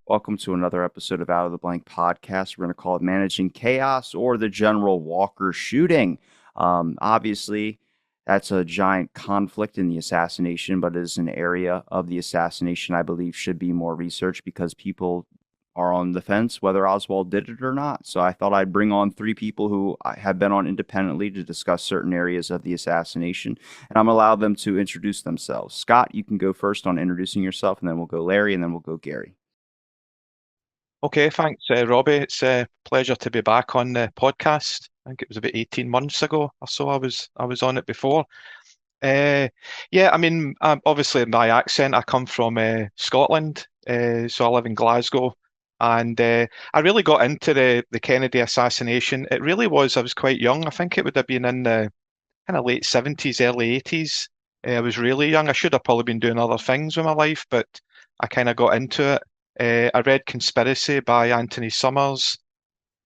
Welcome to another episode of Out of the Blank podcast. We're going to call it Managing Chaos or the General Walker Shooting. Obviously, that's a giant conflict in the assassination, but it is an area of the assassination I believe should be more researched because people are on the fence whether Oswald did it or not. So I thought I'd bring on three people who have been on independently to discuss certain areas of the assassination, and I'm going to allow them to introduce themselves. Scott, you can go first on introducing yourself, and then we'll go Larry, and then we'll go Gary. Okay, thanks, Robbie. It's a pleasure to be back on the podcast. I think it was about 18 months ago or so I was on it before. Yeah, I mean, obviously my accent, I come from Scotland, so I live in Glasgow, and I really got into the Kennedy assassination. It really was, I was quite young. I think it would have been in the kind of late 70s, early 80s. I was really young. I should have probably been doing other things with my life, but I kind of got into it. I read Conspiracy by Anthony Summers.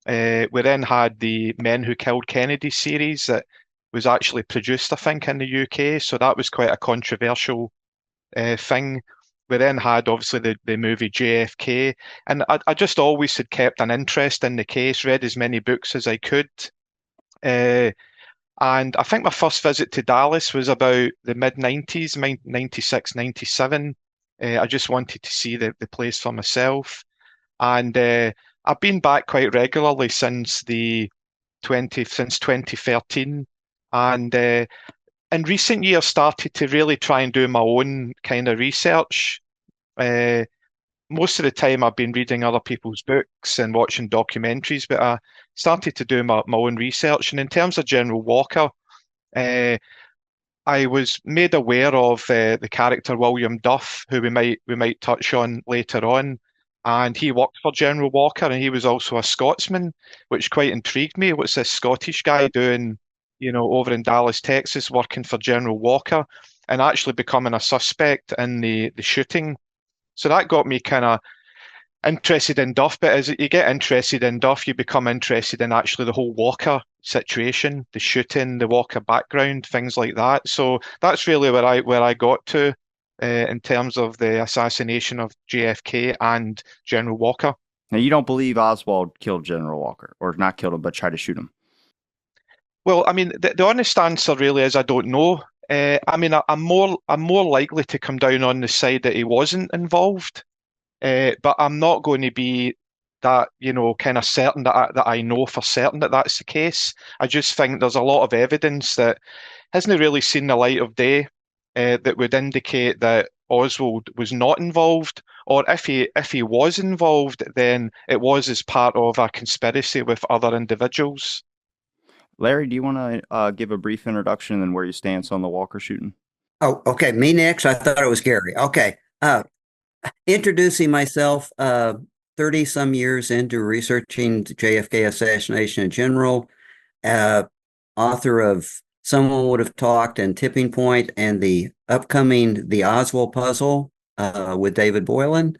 We then had the Men Who Killed Kennedy series that was actually produced, I think, in the UK. So that was quite a controversial thing. We then had obviously the movie JFK, and I just always had kept an interest in the case, read as many books as I could. Uh, and I think my first visit to Dallas was about the mid 90s, 96, 97. I just wanted to see the place for myself. And I've been back quite regularly since 2013. And in recent years started to really try and do my own kind of research. Uh, Most of the time I've been reading other people's books and watching documentaries, but I started to do my own research. And in terms of General Walker, uh, I was made aware of the character William Duff, who we might touch on later on, and he worked for General Walker, and he was also a Scotsman, which quite intrigued me. What's this Scottish guy doing, over in Dallas, Texas, working for General Walker, and actually becoming a suspect in the shooting? So that got me kind of interested in Duff, but as you get interested in Duff, you become interested in actually the whole Walker situation, the shooting, the Walker background, things like that. So that's really where I got to in terms of the assassination of JFK and General Walker. Now, you don't believe Oswald killed General Walker, or not killed him, but tried to shoot him. Well, I mean, the honest answer really is I don't know. I mean, I'm more likely to come down on the side that he wasn't involved. But I'm not going to be that, kind of certain that I know for certain that that's the case. I just think there's a lot of evidence that hasn't really seen the light of day that would indicate that Oswald was not involved, or if he was involved, then it was as part of a conspiracy with other individuals. Larry, do you want to give a brief introduction and then where you stand on the Walker shooting? Oh, okay. Me next. I thought it was Gary. Okay. Introducing myself, 30 some years into researching the JFK assassination in general, uh, author of Someone Would Have Talked and Tipping Point and the upcoming The Oswald Puzzle with David Boylan.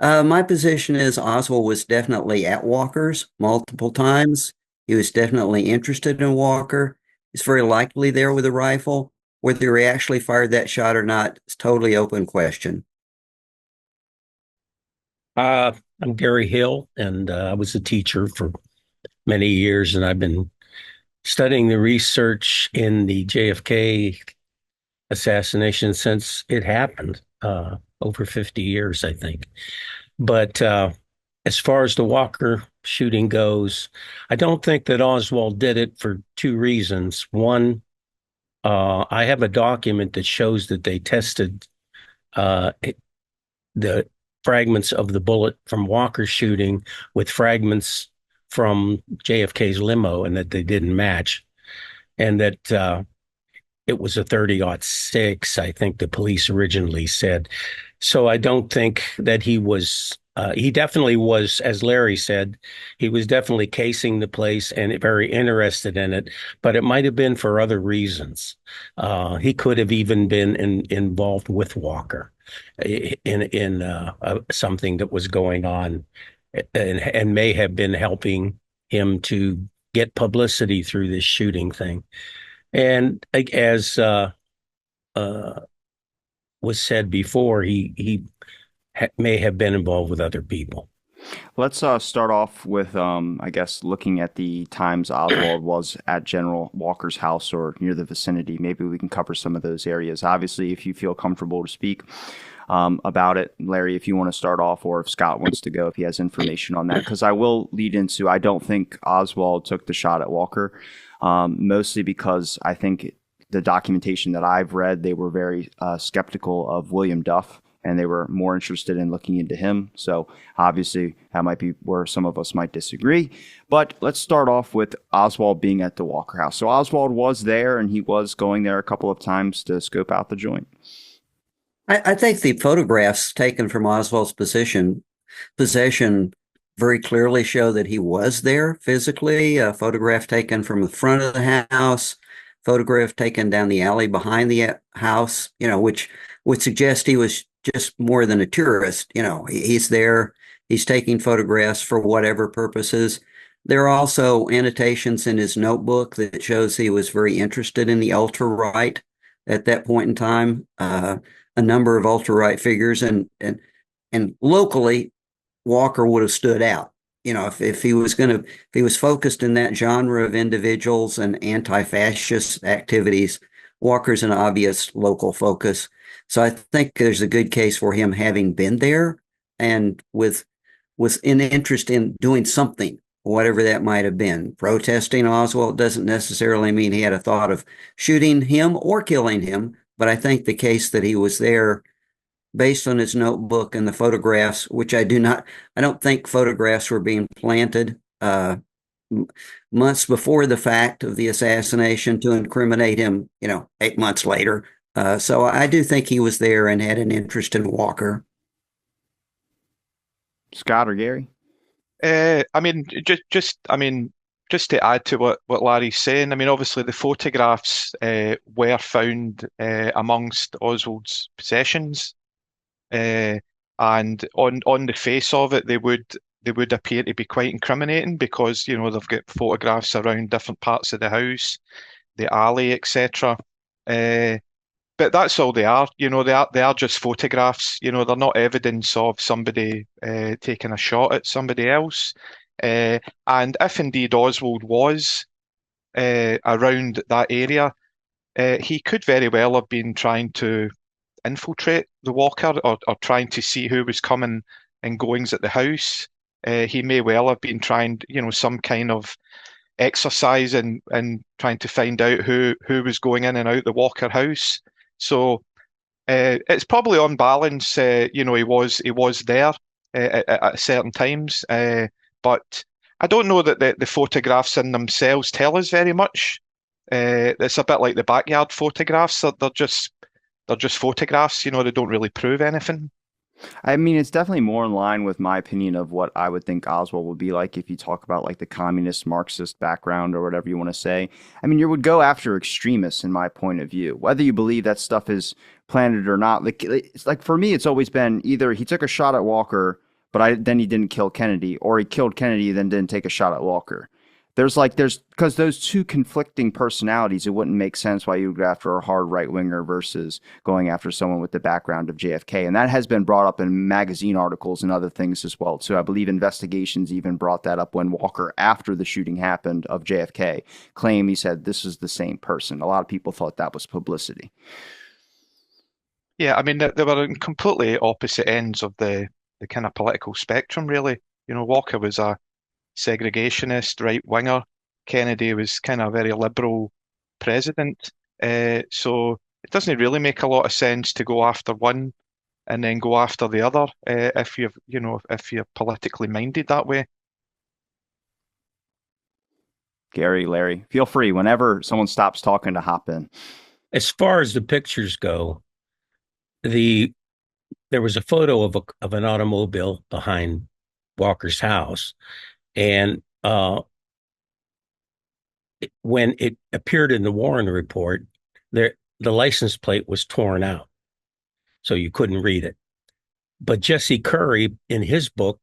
My position is Oswald was definitely at Walker's multiple times. He was definitely interested in Walker. He's very likely there with a rifle. Whether he actually fired that shot or not is totally open question. Uh, I'm Gary Hill, and I was a teacher for many years, and I've been studying the research in the JFK assassination since it happened, over 50 years, I think. But as far as the Walker shooting goes, I don't think that Oswald did it for two reasons. One, I have a document that shows that they tested uh, the fragments of the bullet from Walker's shooting with fragments from JFK's limo, and that they didn't match, and that it was a 30-06, I think the police originally said. So I don't think that he was. He definitely was, as Larry said, he was definitely casing the place and very interested in it, but it might have been for other reasons. He could have even been involved with Walker in something that was going on, and may have been helping him to get publicity through this shooting thing. And as uh, was said before, he may have been involved with other people. Let's start off with, I guess, looking at the times Oswald was at General Walker's house or near the vicinity. Maybe we can cover some of those areas. Obviously, if you feel comfortable to speak about it, Larry, if you want to start off, or if Scott wants to go, if he has information on that, because I will lead into, I don't think Oswald took the shot at Walker, mostly because I think the documentation that I've read, they were very skeptical of William Duff, and they were more interested in looking into him. So obviously that might be where some of us might disagree. But let's start off with Oswald being at the Walker house. So Oswald was there, and he was going there a couple of times to scope out the joint. I think the photographs taken from Oswald's possession very clearly show that he was there physically. A photograph taken from the front of the house, photograph taken down the alley behind the house, which would suggest he was just more than a tourist. He's there, he's taking photographs for whatever purposes. There are also annotations in his notebook that shows he was very interested in the ultra-right at that point in time. A number of ultra-right figures, and locally, Walker would have stood out. If he was focused in that genre of individuals and anti-fascist activities, Walker's an obvious local focus. So I think there's a good case for him having been there and with an interest in doing something, whatever that might have been. Protesting Oswald doesn't necessarily mean he had a thought of shooting him or killing him, but I think the case that he was there based on his notebook and the photographs, which I don't think photographs were being planted months before the fact of the assassination to incriminate him, 8 months later. So I do think he was there and had an interest in Walker. Scott or Gary? Just to add to what Larry's saying, obviously the photographs were found amongst Oswald's possessions, and on the face of it, they would appear to be quite incriminating because they've got photographs around different parts of the house, the alley, etc. But that's all they are. They are just photographs. They're not evidence of somebody taking a shot at somebody else. And if indeed Oswald was around that area, he could very well have been trying to infiltrate the Walker or trying to see who was coming and goings at the house. He may well have been trying, some kind of exercise and trying to find out who was going in and out the Walker house. So it's probably on balance. He was there at certain times. But I don't know that the photographs in themselves tell us very much. It's a bit like the backyard photographs. They're just photographs. They don't really prove anything. It's definitely more in line with my opinion of what I would think Oswald would be like if you talk about like the communist Marxist background or whatever you want to say. You would go after extremists in my point of view, whether you believe that stuff is planted or not. It's like for me, it's always been either he took a shot at Walker, but then he didn't kill Kennedy, or he killed Kennedy, then didn't take a shot at Walker. Because those two conflicting personalities, it wouldn't make sense why you would go after a hard right winger versus going after someone with the background of JFK. And that has been brought up in magazine articles and other things as well. So I believe investigations even brought that up when Walker, after the shooting happened of JFK, claimed he said this is the same person. A lot of people thought that was publicity. Yeah, they were on completely opposite ends of the kind of political spectrum, really. Walker was a segregationist, right-winger. Kennedy was kind of a very liberal president. So it doesn't really make a lot of sense to go after one and then go after the other if you're politically minded that way. Gary, Larry, feel free whenever someone stops talking to hop in. As far as the pictures go, there was a photo of an automobile behind Walker's house, and when it appeared in the Warren report, the license plate was torn out, so you couldn't read it. But Jesse Curry, in his book,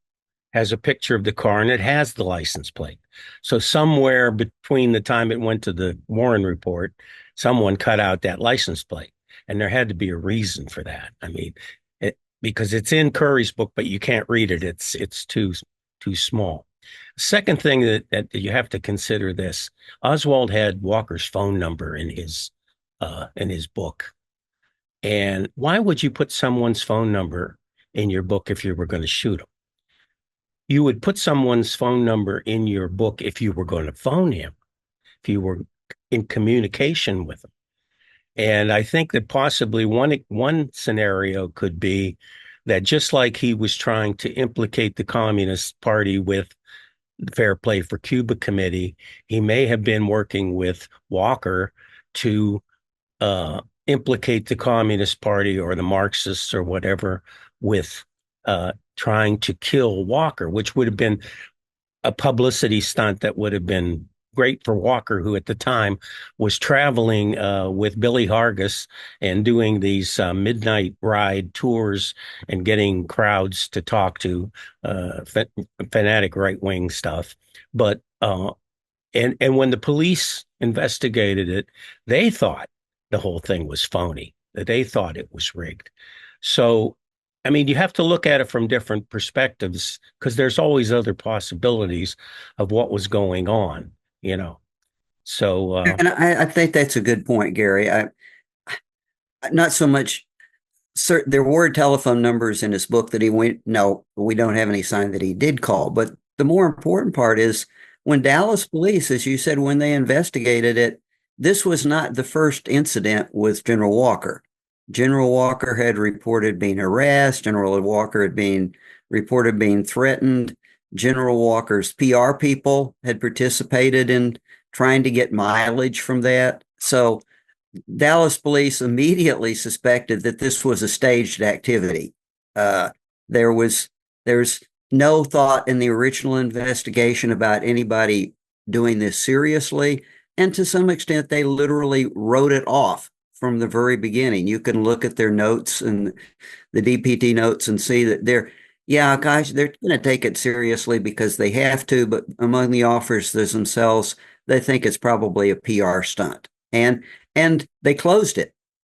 has a picture of the car, and it has the license plate. So somewhere between the time it went to the Warren report, someone cut out that license plate, and there had to be a reason for that. because it's in Curry's book, but you can't read it. It's too small. Second thing that you have to consider this: Oswald had Walker's phone number in his book. And why would you put someone's phone number in your book if you were going to shoot him? You would put someone's phone number in your book if you were going to phone him, if you were in communication with him. And I think that possibly one scenario could be that just like he was trying to implicate the Communist Party with the Fair Play for Cuba Committee, he may have been working with Walker to implicate the Communist Party or the Marxists or whatever with trying to kill Walker, which would have been a publicity stunt that would have been great for Walker, who at the time was traveling with Billy Hargis and doing these midnight ride tours and getting crowds to talk to fanatic right-wing stuff. But and when the police investigated it, they thought the whole thing was phony. They thought it was rigged. So, I mean, you have to look at it from different perspectives because there's always other possibilities of what was going on, you know. So, And I think that's a good point, Gary. Not so much. There were telephone numbers in his book that he went. No, we don't have any sign that he did call. But the more important part is when Dallas police, as you said, when they investigated it, this was not the first incident with General Walker. General Walker had reported being harassed. General Walker had been reported being threatened. General Walker's PR people had participated in trying to get mileage from that. So Dallas police immediately suspected that this was a staged activity. There's no thought in the original investigation about anybody doing this seriously. And to some extent, they literally wrote it off from the very beginning. You can look at their notes and the DPT notes and see that they're going to take it seriously because they have to. But among the officers themselves, they think it's probably a PR stunt. And they closed it.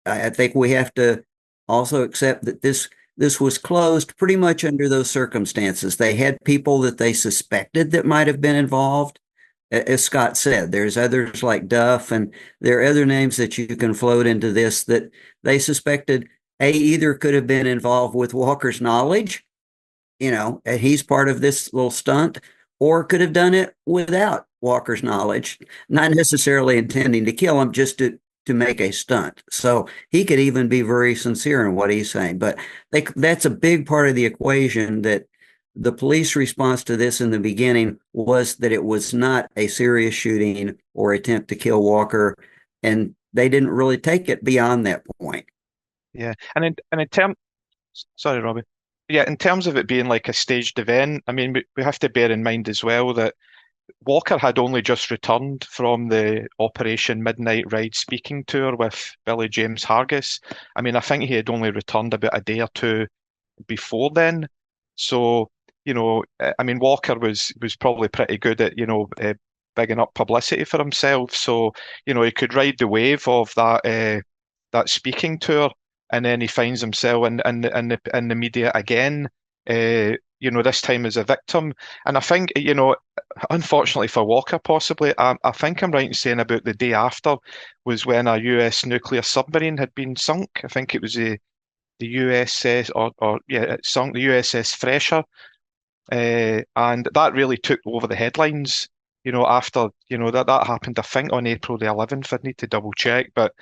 I think we have to also accept that this was closed pretty much under those circumstances. They had people that they suspected that might have been involved. As Scott said, there's others like Duff, and there are other names that you can float into this that they suspected either could have been involved with Walker's knowledge, and he's part of this little stunt, or could have done it without Walker's knowledge, not necessarily intending to kill him, just to make a stunt. So he could even be very sincere in what he's saying. But that's a big part of the equation, that the police response to this in the beginning was that it was not a serious shooting or attempt to kill Walker, and they didn't really take it beyond that point. Yeah, and in terms, sorry, Robbie. Yeah, in terms of it being like a staged event, I mean, we have to bear in mind as well that Walker had only just returned from the Operation Midnight Ride speaking tour with Billy James Hargis. I mean, I think he had only returned about a day or two before then. So, I mean, Walker was probably pretty good at, bigging up publicity for himself. So, he could ride the wave of that speaking tour, and then he finds himself in the media again. This time as a victim. And I think, unfortunately for Walker, possibly, I think I'm right in saying about the day after was when a US nuclear submarine had been sunk. I think it was the USS, it sunk the USS Fresher. And that really took over the headlines, after, that happened, I think, on April the 11th. I'd need to double check. But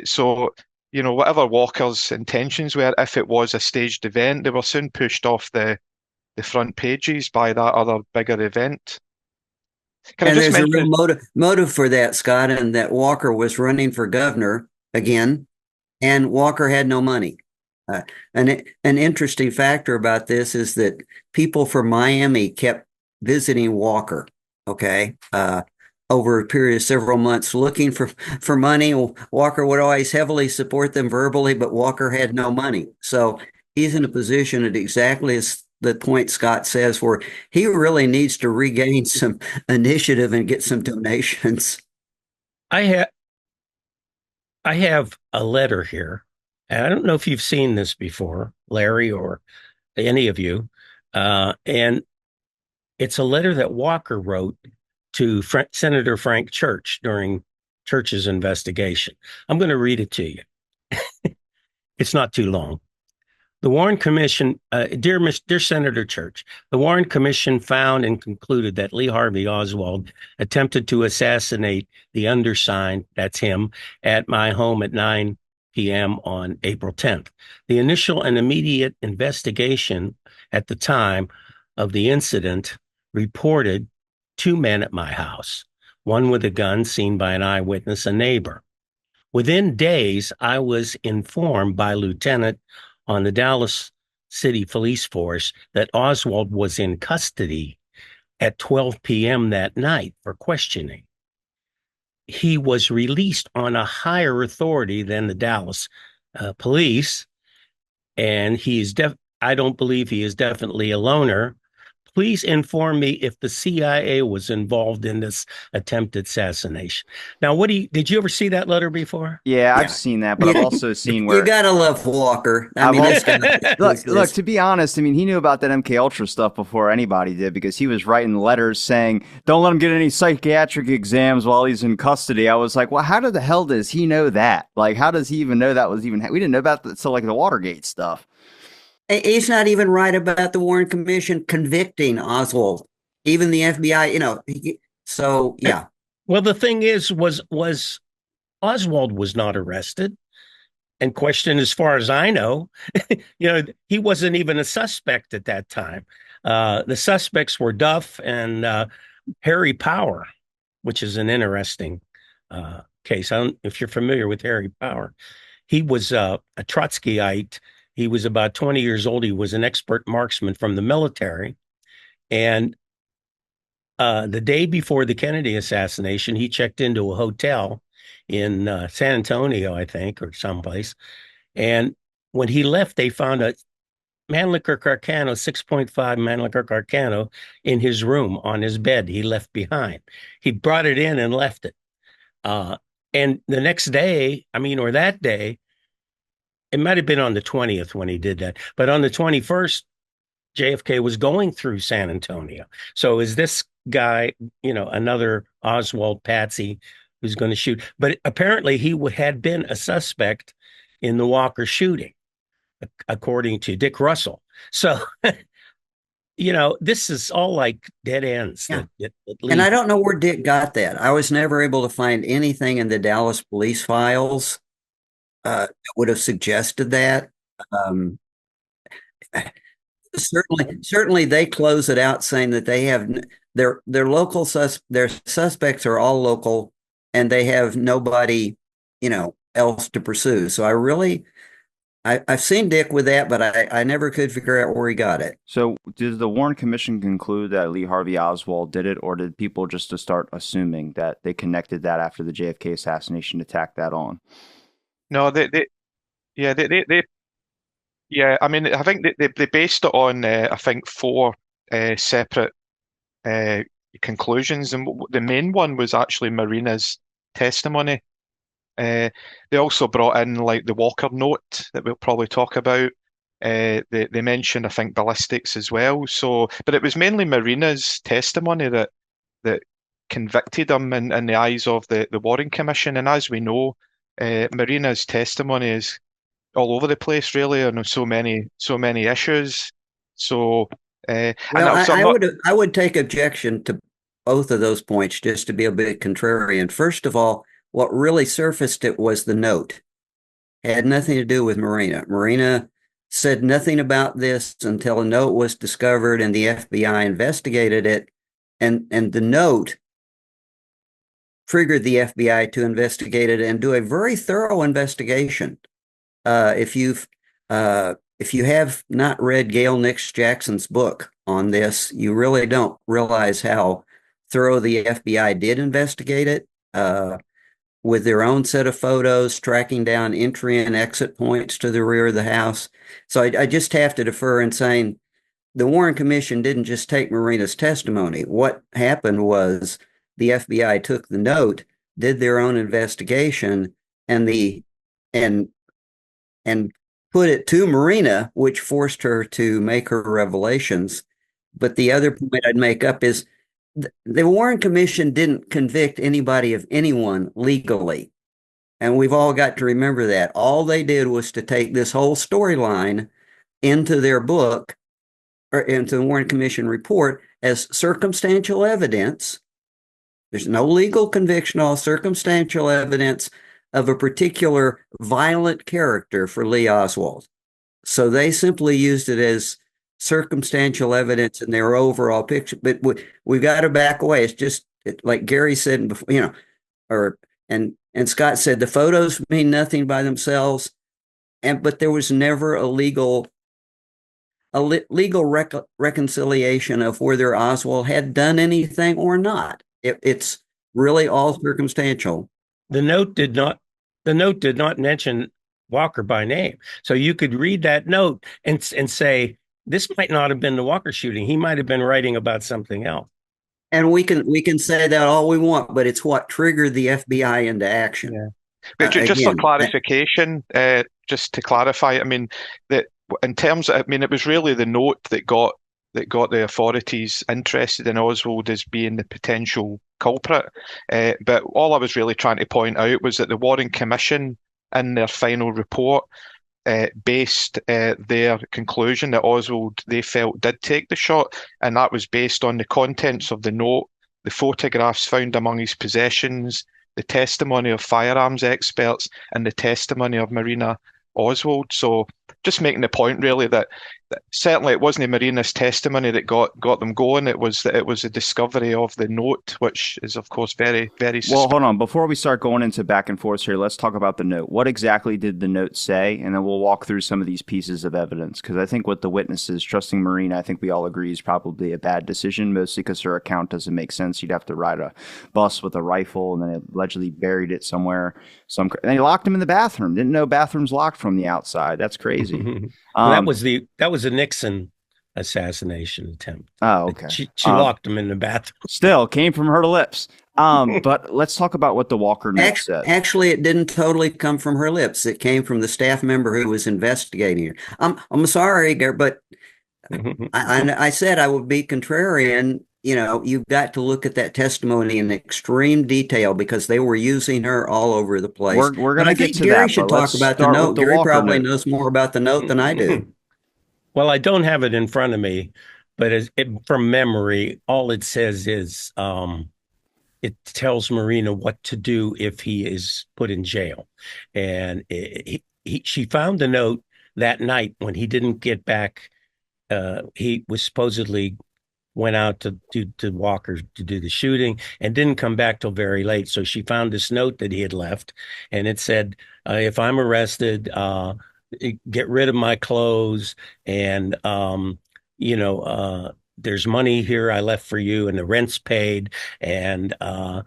so, whatever Walker's intentions were, if it was a staged event, they were soon pushed off the front pages by that other bigger event. And there's a real motive for that, Scott, and that Walker was running for governor again, and Walker had no money. An interesting factor about this is that people from Miami kept visiting Walker, over a period of several months, looking for money. Walker would always heavily support them verbally, but Walker had no money. So he's in a position at exactly as the point Scott says, where he really needs to regain some initiative and get some donations. I have a letter here, And I don't know if you've seen this before, Larry, or any of you. And it's a letter that Walker wrote to Senator Frank Church during Church's investigation. I'm going to read it to you. It's not too long. The Warren Commission, dear Senator Church, the Warren Commission found and concluded that Lee Harvey Oswald attempted to assassinate the undersigned, that's him, at my home at 9 p.m. on April 10th. The initial and immediate investigation at the time of the incident reported 2 men at my house, one with a gun seen by an eyewitness, a neighbor. Within days, I was informed by Lieutenant on the Dallas City Police Force that Oswald was in custody at 12 p.m. that night for questioning. He was released on a higher authority than the Dallas police, and I don't believe he is definitely a loner. Please inform me if the CIA was involved in this attempted assassination. Now, did you ever see that letter before? Yeah, I've Yeah. seen that, but I've also seen where You gotta love Walker. I I've mean, al- this guy look, to be honest, I mean, he knew about that MK Ultra stuff before anybody did because he was writing letters saying, "Don't let him get any psychiatric exams while he's in custody." I was like, "Well, how the hell does he know that? Like, how does he even know that was even? We didn't know about that. So, like the Watergate stuff." He's not even right about the Warren Commission convicting Oswald, even the FBI. So yeah. Well, the thing is, was Oswald was not arrested and questioned, as far as I know. He wasn't even a suspect at that time. The suspects were Duff and Harry Power, which is an interesting case. I don't if you're familiar with Harry Power. He was a Trotskyite. He was about 20 years old. He was an expert marksman from the military. And the day before the Kennedy assassination, he checked into a hotel in San Antonio, I think, or someplace. And when he left, they found a Mannlicher Carcano, 6.5 Mannlicher Carcano in his room on his bed he left behind. He brought it in and left it. And the next day, or that day, it might have been on the 20th when he did that, but on the 21st, JFK was going through San Antonio. So is this guy, another Oswald Patsy who's going to shoot? But apparently he had been a suspect in the Walker shooting, according to Dick Russell. So, this is all like dead ends. Yeah. That And I don't know where Dick got that. I was never able to find anything in the Dallas police files that would have suggested that. Um, certainly, they close it out saying that they have their their suspects are all local, and they have nobody, else to pursue. So I've seen Dick with that, but I never could figure out where he got it. So, did the Warren Commission conclude that Lee Harvey Oswald did it, or did people just to start assuming that they connected that after the JFK assassination to tack that on? No, yeah, yeah. I mean, I think they based it on I think four separate conclusions, and the main one was actually Marina's testimony. They also brought in like the Walker note that we'll probably talk about. They mentioned, I think, ballistics as well. So, but it was mainly Marina's testimony that convicted him in the eyes of the Warren Commission. And as we know, Marina's testimony is all over the place, really, on so many issues. So, well, I would take objection to both of those points just to be a bit contrarian. First of all, what really surfaced it was the note. It had nothing to do with Marina. Marina said nothing about this until a note was discovered and the FBI investigated it. And the note triggered the FBI to investigate it and do a very thorough investigation. If you have not read Gail Nix Jackson's book on this, you really don't realize how thorough the FBI did investigate it. With their own set of photos, tracking down entry and exit points to the rear of the house. So I just have to defer in saying the Warren Commission didn't just take Marina's testimony. What happened was the FBI took the note, did their own investigation, and and put it to Marina, which forced her to make her revelations. But the other point I'd make up is the Warren Commission didn't convict anybody of anyone legally. And we've all got to remember that. All they did was to take this whole storyline into their book or into the Warren Commission report as circumstantial evidence. There's no legal conviction, all circumstantial evidence of a particular violent character for Lee Oswald. So they simply used it as circumstantial evidence in their overall picture. But we've got to back away. It's just like Gary said before, and Scott said the photos mean nothing by themselves, but there was never a legal reconciliation of whether Oswald had done anything or not. It's really all circumstantial. The note did not mention Walker by name. So you could read that note and say, this might not have been the Walker shooting. He might have been writing about something else. And we can say that all we want, but it's what triggered the FBI into action. Yeah. But just for clarification, just to clarify, I mean, that in terms of, I mean, it was really the note that got the authorities interested in Oswald as being the potential culprit. But all I was really trying to point out was that the Warren Commission, in their final report, based their conclusion that Oswald, they felt, did take the shot, and that was based on the contents of the note, the photographs found among his possessions, the testimony of firearms experts, and the testimony of Marina Oswald. So just making the point really that certainly it wasn't Marina's testimony that got them going. It was a discovery of the note, which is of course very, very suspicious. Well, hold on. Before we start going into back and forth here, let's talk about the note. What exactly did the note say? And then we'll walk through some of these pieces of evidence, because I think with the witnesses, trusting Marina, I think we all agree is probably a bad decision, mostly because her account doesn't make sense. You'd have to ride a bus with a rifle, and then allegedly buried it somewhere. And he locked him in the bathroom. Didn't know bathrooms locked from the outside. That's crazy. That was a Nixon assassination attempt. Oh, okay. She locked him in the bathroom. Still came from her lips. But let's talk about what the Walker note said. Actually, it didn't totally come from her lips. It came from the staff member who was investigating her. I'm sorry, but I said I would be contrarian. You know, you've got to look at that testimony in extreme detail because they were using her all over the place. We're going to get to Gary that. should talk about the note. Gary probably knows more about the note than I do. Well, I don't have it in front of me, but from memory, all it says is it tells Marina what to do if he is put in jail. And she found the note that night when he didn't get back. He was supposedly went out to Walker to do the shooting and didn't come back till very late. So she found this note that he had left, and it said, if I'm arrested, get rid of my clothes, and there's money here I left for you, and the rent's paid, and where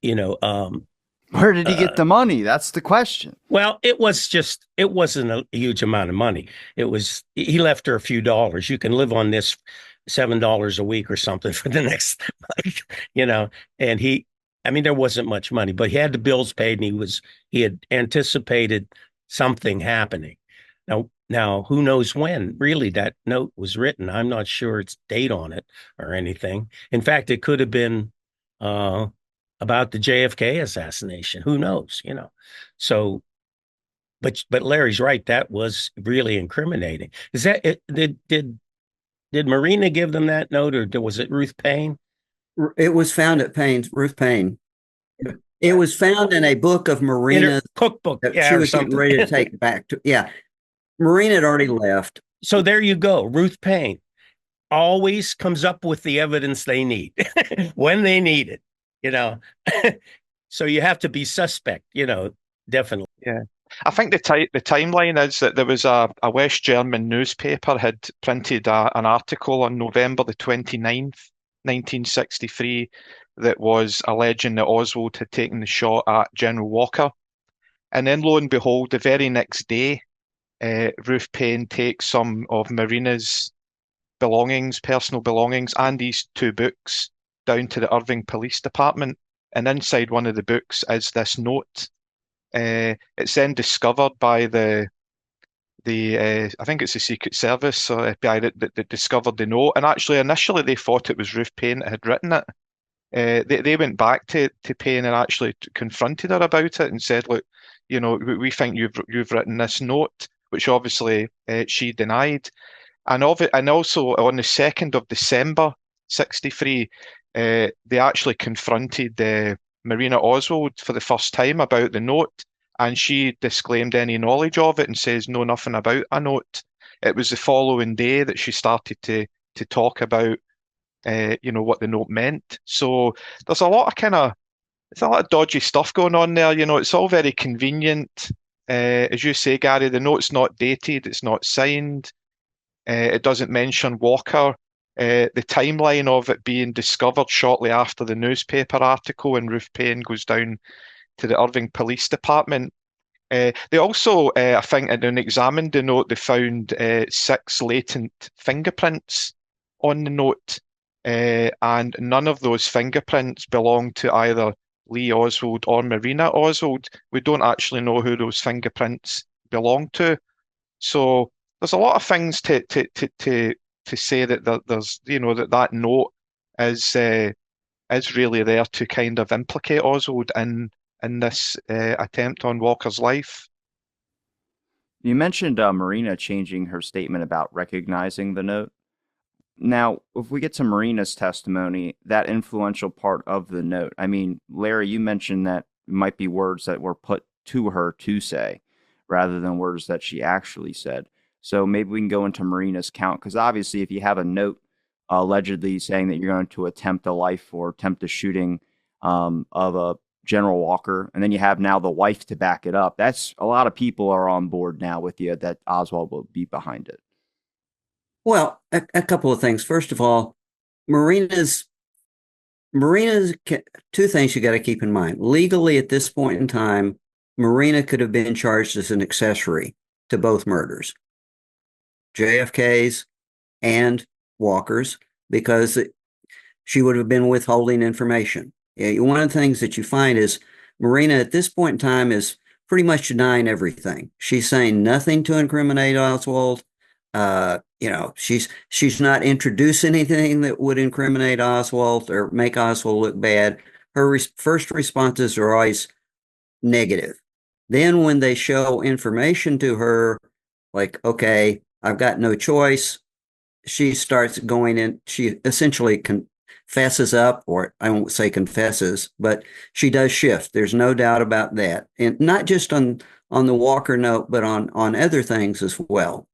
did he get the money? That's the question. Well, it wasn't a huge amount of money. He left her a few dollars. You can live on this $7 a week or something for the next month, and there wasn't much money, but he had the bills paid, and he had anticipated something happening. Now, who knows when really that note was written? I'm not sure its date on it or anything. In fact, it could have been about the JFK assassination. Who knows? So, but Larry's right. That was really incriminating. Is that it? Did Marina give them that note, or was it Ruth Payne? It was found at Ruth Payne. It was found in a book of Marina's cookbook. She was getting ready to take back to. Yeah, Marina had already left. So there you go. Ruth Payne always comes up with the evidence they need when they need it. So you have to be suspect. Definitely. Yeah. I think the timeline is that there was a West German newspaper had printed an article on November the 29th, 1963, that was alleging that Oswald had taken the shot at General Walker. And then lo and behold, the very next day, Ruth Payne takes some of Marina's personal belongings, and these two books down to the Irving Police Department. And inside one of the books is this note. It's then discovered by the I think it's the Secret Service or FBI that discovered the note. And actually, initially, they thought it was Ruth Payne that had written it. They went back to Payne and actually confronted her about it and said, "Look, we think you've written this note," which obviously she denied. And also on the 2nd of December, 63, they actually confronted Marina Oswald for the first time about the note, and she disclaimed any knowledge of it and says no, nothing about a note. It was the following day that she started to talk about what the note meant. So there's a lot of dodgy stuff going on there. It's all very convenient. As you say, Gary, the note's not dated, it's not signed. It doesn't mention Walker. The timeline of it being discovered shortly after the newspaper article and Ruth Payne goes down to the Irving Police Department. They also, I think, when examined the note, they found 6 latent fingerprints on the note, and none of those fingerprints belong to either Lee Oswald or Marina Oswald. We don't actually know who those fingerprints belong to. So there's a lot of things to say that there's that note is really there to kind of implicate Oswald in this attempt on Walker's life. You mentioned Marina changing her statement about recognizing the note. Now, if we get to Marina's testimony, that influential part of the note, I mean, Larry, you mentioned that it might be words that were put to her to say rather than words that she actually said. So maybe we can go into Marina's count, because obviously if you have a note allegedly saying that you're going to attempt a life or attempt a shooting of a General Walker, and then you have now the wife to back it up, that's a lot of people are on board now with you that Oswald will be behind it. Well, a couple of things. First of all, Marina's two things you got to keep in mind. Legally, at this point in time, Marina could have been charged as an accessory to both murders, JFK's and Walker's, because she would have been withholding information. One of the things that you find is Marina at this point in time is pretty much denying everything. She's saying nothing to incriminate Oswald. She's not introducing anything that would incriminate Oswald or make Oswald look bad. Her first responses are always negative. Then when they show information to her, like, okay, I've got no choice, she starts going in. She essentially confesses up, or I won't say confesses, but she does shift. There's no doubt about that. And not just on the Walker note, but on other things as well.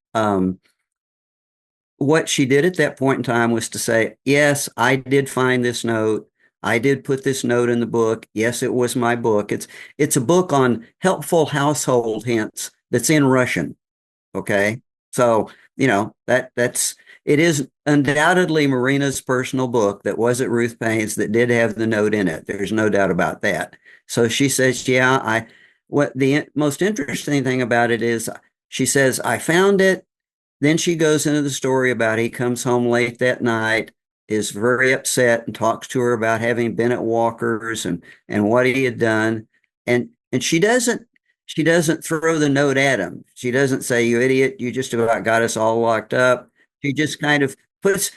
What she did at that point in time was to say, yes, I did find this note. I did put this note in the book. Yes, it was my book. It's a book on helpful household hints that's in Russian. Okay. So, it is undoubtedly Marina's personal book that wasn't Ruth Payne's that did have the note in it. There's no doubt about that. So she says, yeah, what the most interesting thing about it is she says, I found it. Then she goes into the story about he comes home late that night, is very upset, and talks to her about having been at Walker's and what he had done. And she doesn't throw the note at him. She doesn't say, you idiot, you just about got us all locked up. She just kind of puts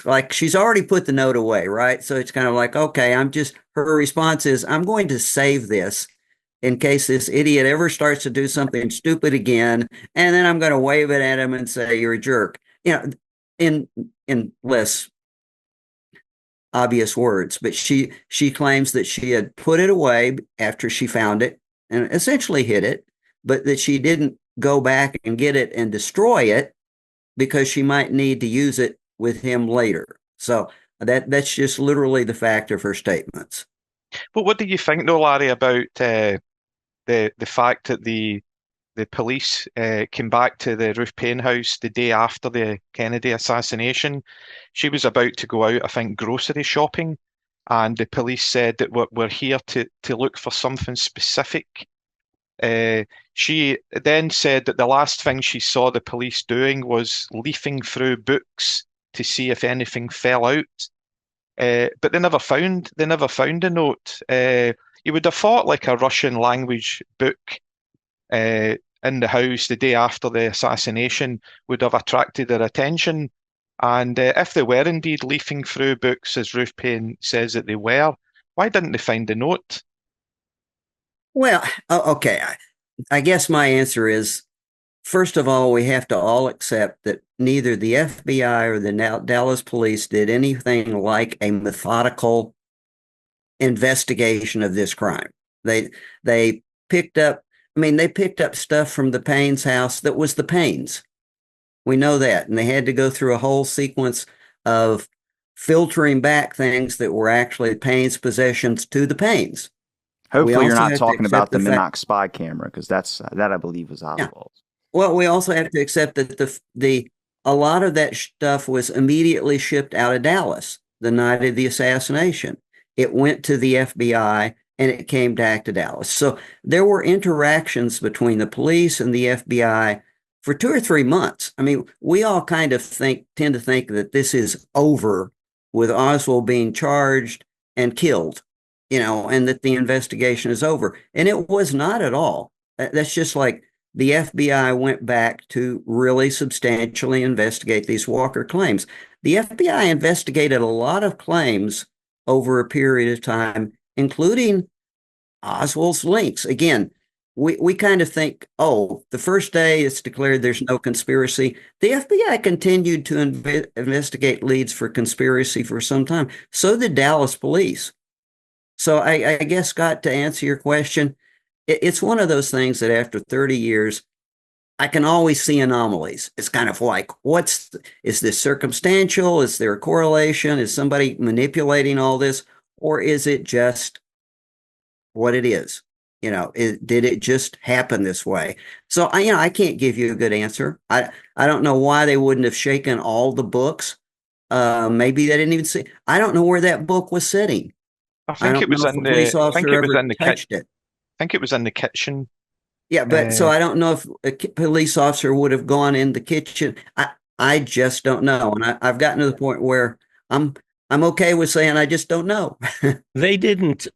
like she's already put the note away, right? So it's kind of like, okay, her response is, I'm going to save this in case this idiot ever starts to do something stupid again, and then I'm going to wave it at him and say, you're a jerk. In less obvious words, but she claims that she had put it away after she found it and essentially hid it, but that she didn't go back and get it and destroy it because she might need to use it with him later. So that's just literally the fact of her statements. But what do you think, though, Larry, about the fact that the police came back to the Ruth Payne house the day after the Kennedy assassination? She was about to go out, I think, grocery shopping, and the police said that we're here to look for something specific. She then said that the last thing she saw the police doing was leafing through books to see if anything fell out. But they never found a note. You would have thought like a Russian language book in the house the day after the assassination would have attracted their attention. And if they were indeed leafing through books, as Ruth Payne says that they were, why didn't they find the note? Well, okay. I guess my answer is, first of all, we have to all accept that neither the FBI or the Dallas police did anything like a methodical investigation of this crime. They picked up, they picked up stuff from the Payne's house that was the Payne's. We know that. And they had to go through a whole sequence of filtering back things that were actually Payne's possessions to the Payne's. Hopefully you're not talking about the Minnock spy camera, because that I believe was Oswald. Yeah. Well, we also have to accept that a lot of that stuff was immediately shipped out of Dallas the night of the assassination. It went to the FBI and it came back to Dallas. So there were interactions between the police and the FBI for 2 or 3 months. We all kind of tend to think that this is over with Oswald being charged and killed, and that the investigation is over. And it was not at all. That's just like the FBI went back to really substantially investigate these Walker claims. The FBI investigated a lot of claims over a period of time, including Oswald's links. Again, we kind of think, oh, the first day it's declared there's no conspiracy. The FBI continued to investigate leads for conspiracy for some time. So did Dallas police. So I guess, Scott, to answer your question, it's one of those things that after 30 years, I can always see anomalies. It's kind of like, is this circumstantial? Is there a correlation? Is somebody manipulating all this? Or is it just what it is? Did it just happen this way? So I can't give you a good answer. I don't know why they wouldn't have shaken all the books. Maybe they didn't even see. I don't know where that book was sitting. I think it was in the police officer ever touched it. I think it was in the kitchen. Yeah, but so I don't know if a police officer would have gone in the kitchen. I just don't know, and I've gotten to the point where I'm okay with saying I just don't know. They didn't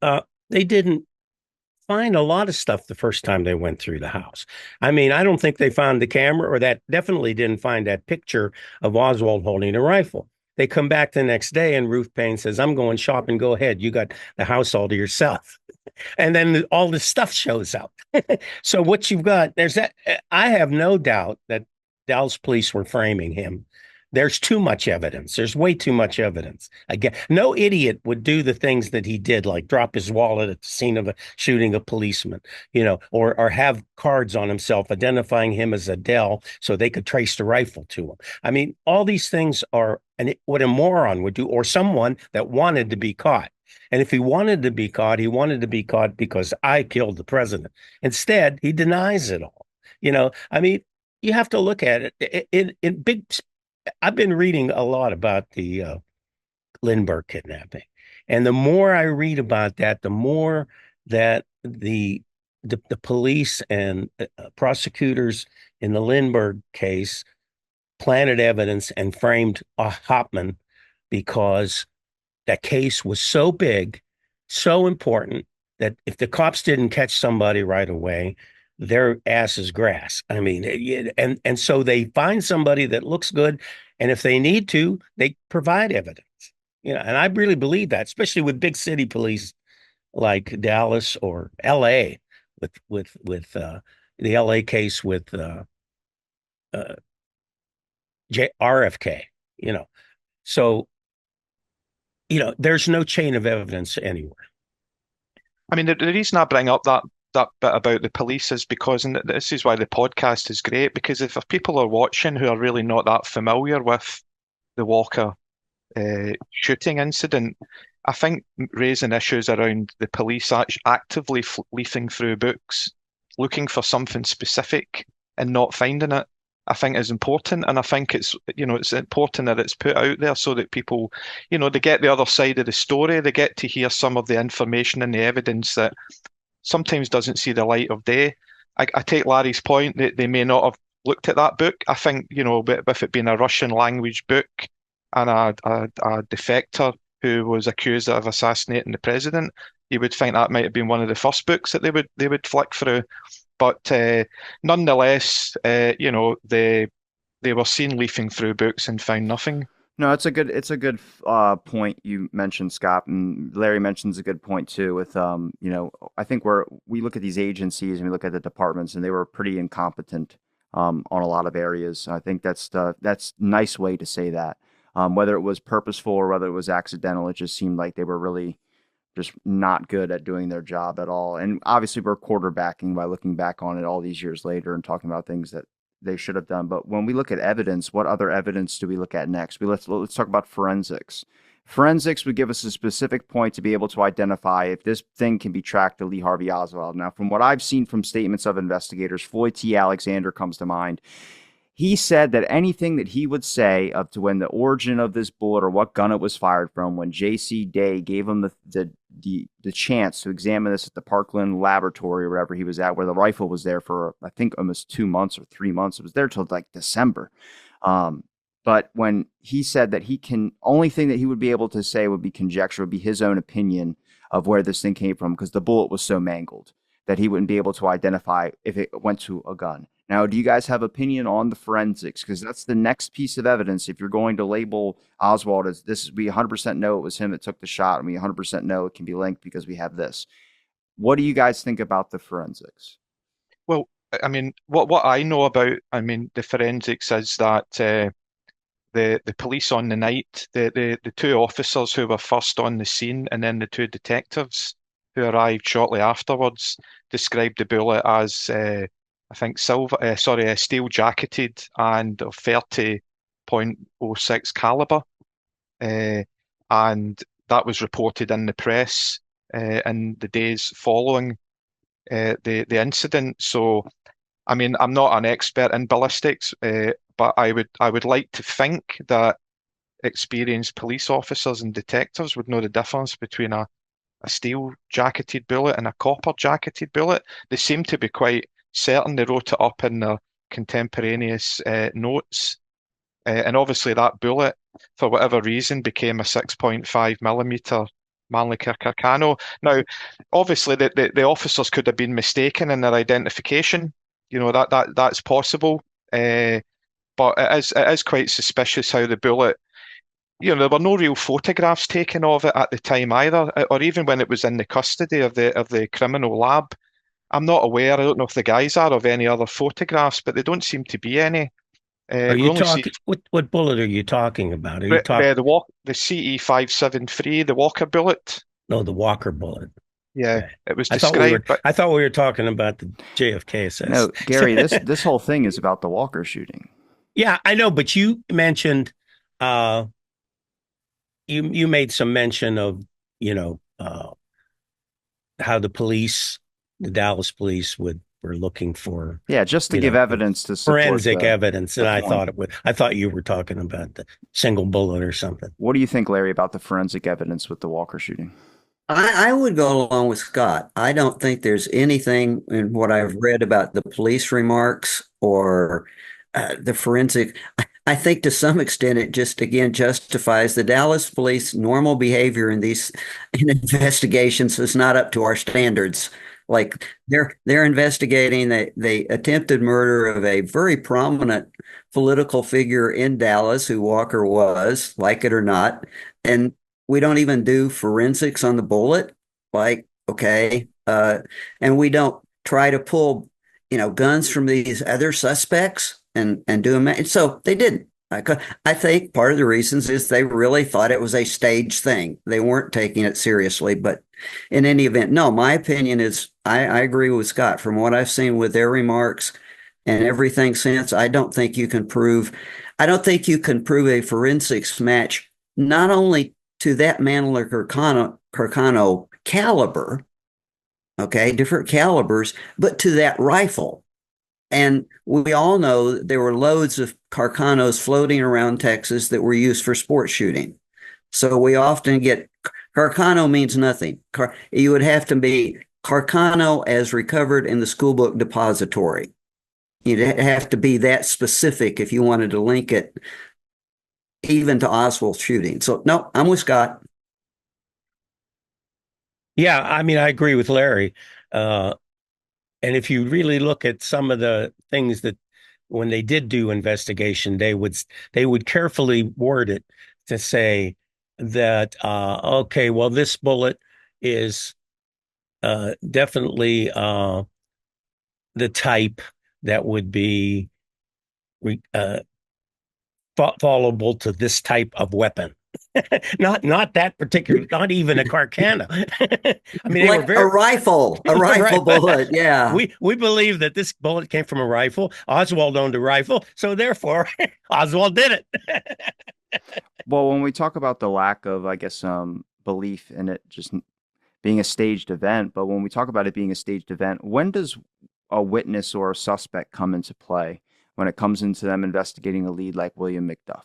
find a lot of stuff the first time they went through the house. I don't think they found the camera, or that definitely didn't find that picture of Oswald holding a rifle. They come back the next day and Ruth Payne says, I'm going shopping. Go ahead. You got the house all to yourself. And then all this stuff shows up. So what you've got, there's that. I have no doubt that Dallas police were framing him. There's too much evidence. There's way too much evidence. Again, no idiot would do the things that he did, like drop his wallet at the scene of shooting a policeman, or have cards on himself identifying him as Adele so they could trace the rifle to him. All these things are what a moron would do, or someone that wanted to be caught. And if he wanted to be caught, he wanted to be caught because I killed the president. Instead, he denies it all. You have to look at it in big. I've been reading a lot about the Lindbergh kidnapping. And the more I read about that, the more that the police and prosecutors in the Lindbergh case planted evidence and framed Hoffman, because that case was so big, so important, that if the cops didn't catch somebody right away, their ass is grass. And so they find somebody that looks good, and if they need to, they provide evidence. And I really believe that, especially with big city police like Dallas or L.A. with the L.A. case with RFK. So there's no chain of evidence anywhere. The reason I bring up that bit about the police is because, and this is why the podcast is great, because if people are watching who are really not that familiar with the Walker shooting incident, I think raising issues around the police actively leafing through books, looking for something specific and not finding it, I think is important. And I think it's important that it's put out there so that people, they get the other side of the story. They get to hear some of the information and the evidence that sometimes doesn't see the light of day. I take Larry's point that they may not have looked at that book. I think, with it being a Russian language book and a defector who was accused of assassinating the president, you would think that might have been one of the first books that they would flick through. But nonetheless, they were seen leafing through books and found nothing. No, it's a good point you mentioned, Scott, and Larry mentions a good point too. With I think we look at these agencies and we look at the departments, and they were pretty incompetent on a lot of areas. I think that's a nice way to say that. Whether it was purposeful or whether it was accidental, it just seemed like they were really just not good at doing their job at all. And obviously, we're quarterbacking by looking back on it all these years later and talking about things that they should have done. But when we look at evidence, what other evidence do we look at next? Let's talk about forensics. Forensics would give us a specific point to be able to identify if this thing can be tracked to Lee Harvey Oswald. Now, from what I've seen from statements of investigators, Floyd T. Alexander comes to mind. He said that anything that he would say up to when the origin of this bullet or what gun it was fired from, when J.C. Day gave him the chance to examine this at the Parkland laboratory or wherever he was at, where the rifle was there for, I think, almost 2 months or 3 months. It was there till like December. But when he said that only thing that he would be able to say would be conjecture, would be his own opinion of where this thing came from, because the bullet was so mangled that he wouldn't be able to identify if it went to a gun. Now, do you guys have opinion on the forensics? Because that's the next piece of evidence. If you're going to label Oswald as this, we 100% know it was him that took the shot, and we 100% know it can be linked because we have this. What do you guys think about the forensics? Well, I mean, what I know about, the forensics is that the police on the night, the two officers who were first on the scene, and then the two detectives who arrived shortly afterwards, described the bullet as I think steel jacketed and of 30.06 caliber, and that was reported in the press in the days following the incident. So, I mean, I'm not an expert in ballistics, but I would like to think that experienced police officers and detectives would know the difference between a steel jacketed bullet and a copper jacketed bullet. They seem to be quite certain. They wrote it up in their contemporaneous notes. And obviously that bullet, for whatever reason, became a 6.5 millimeter Mannlicher Carcano. Now, obviously the officers could have been mistaken in their identification. That's possible. But it is quite suspicious how the bullet, there were no real photographs taken of it at the time either, or even when it was in the custody of the criminal lab. I'm not aware, I don't know if the guys are, of any other photographs, but there don't seem to be any. Are you talking? What bullet are you talking about? Are you talking the CE-573, the Walker bullet? No, the Walker bullet. Yeah, okay. It was described. I thought we were talking about the JFK assassination. No, Gary, this whole thing is about the Walker shooting. Yeah, I know, but you mentioned you made some mention of how the Dallas police were looking for just to give evidence to support forensic evidence, and I thought you were talking about the single bullet or something. What do you think, Larry, about the forensic evidence with the Walker shooting? I would go along with Scott. I don't think there's anything in what I've read about the police remarks or the forensic. I think to some extent it just again justifies the Dallas police normal behavior in investigations is not up to our standards. Like they're investigating the attempted murder of a very prominent political figure in Dallas who Walker was, like it or not, and we don't even do forensics on the bullet. Like, okay, and we don't try to pull guns from these other suspects and do them. And so they didn't. I think part of the reasons is they really thought it was a staged thing. They weren't taking it seriously. But in any event, no, my opinion is I agree with Scott. From what I've seen with their remarks and everything since, I don't think you can prove a forensics match, not only to that Mannlicher Carcano caliber, okay, different calibers, but to that rifle. And we all know there were loads of Carcanos floating around Texas that were used for sports shooting. So we often get Carcano means nothing. You would have to be Carcano as recovered in the school book depository. You'd have to be that specific if you wanted to link it even to Oswald's shooting. So no, I'm with Scott. Yeah, I mean, I agree with Larry. And if you really look at some of the things that when they did do investigation, they would carefully word it to say that okay, well, this bullet is definitely the type that would be uh, followable to this type of weapon. Not that particular, not even a Carcana. I mean, they were Like a rifle right. bullet. Yeah. We believe that this bullet came from a rifle. Oswald owned a rifle, so therefore Oswald did it. Well, when we talk about the lack of, I guess, belief in it just being a staged event, but when we talk about it being a staged event, when does a witness or a suspect come into play when it comes into them investigating a lead like William McDuff?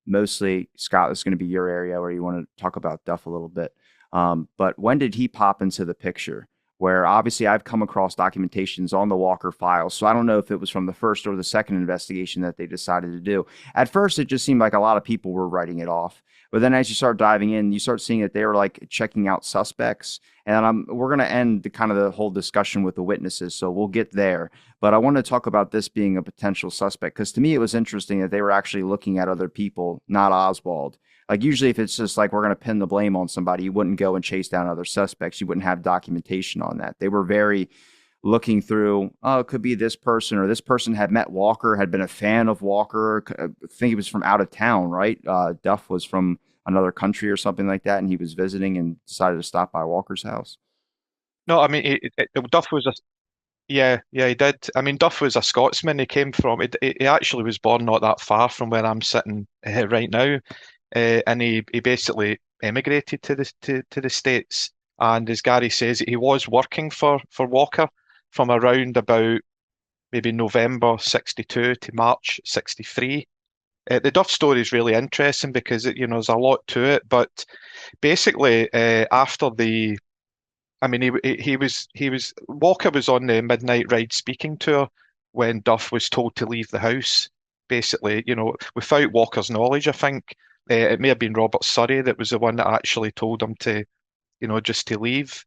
Mostly, Scott, this is going to be your area where you want to talk about Duff a little bit. But when did he pop into the picture? Where obviously I've come across documentations on the Walker files, so I don't know if it was from the first or the second investigation that they decided to do. At first, it just seemed like a lot of people were writing it off. But then as you start diving in, you start seeing that they were like checking out suspects. And we're going to end the whole discussion with the witnesses, so we'll get there. But I want to talk about this being a potential suspect, because to me, it was interesting that they were actually looking at other people, not Oswald. Like usually if it's just like we're going to pin the blame on somebody, you wouldn't go and chase down other suspects. You wouldn't have documentation on that. They were very looking through, oh, it could be this person, or this person had met Walker, had been a fan of Walker. I think he was from out of town, right? Duff was from another country or something like that, and he was visiting and decided to stop by Walker's house. No, I mean, Duff was yeah, he did. I mean, Duff was a Scotsman. He came from, he actually was born not that far from where I'm sitting right now. And he basically emigrated to the States. And as Gary says, he was working for Walker from around about maybe November 62 to March 63. The Duff story is really interesting because there's a lot to it. But basically, after I mean, he was Walker was on the Midnight Ride speaking tour when Duff was told to leave the house. Basically, without Walker's knowledge, I think it may have been Robert Surrey that was the one that actually told him to, just to leave.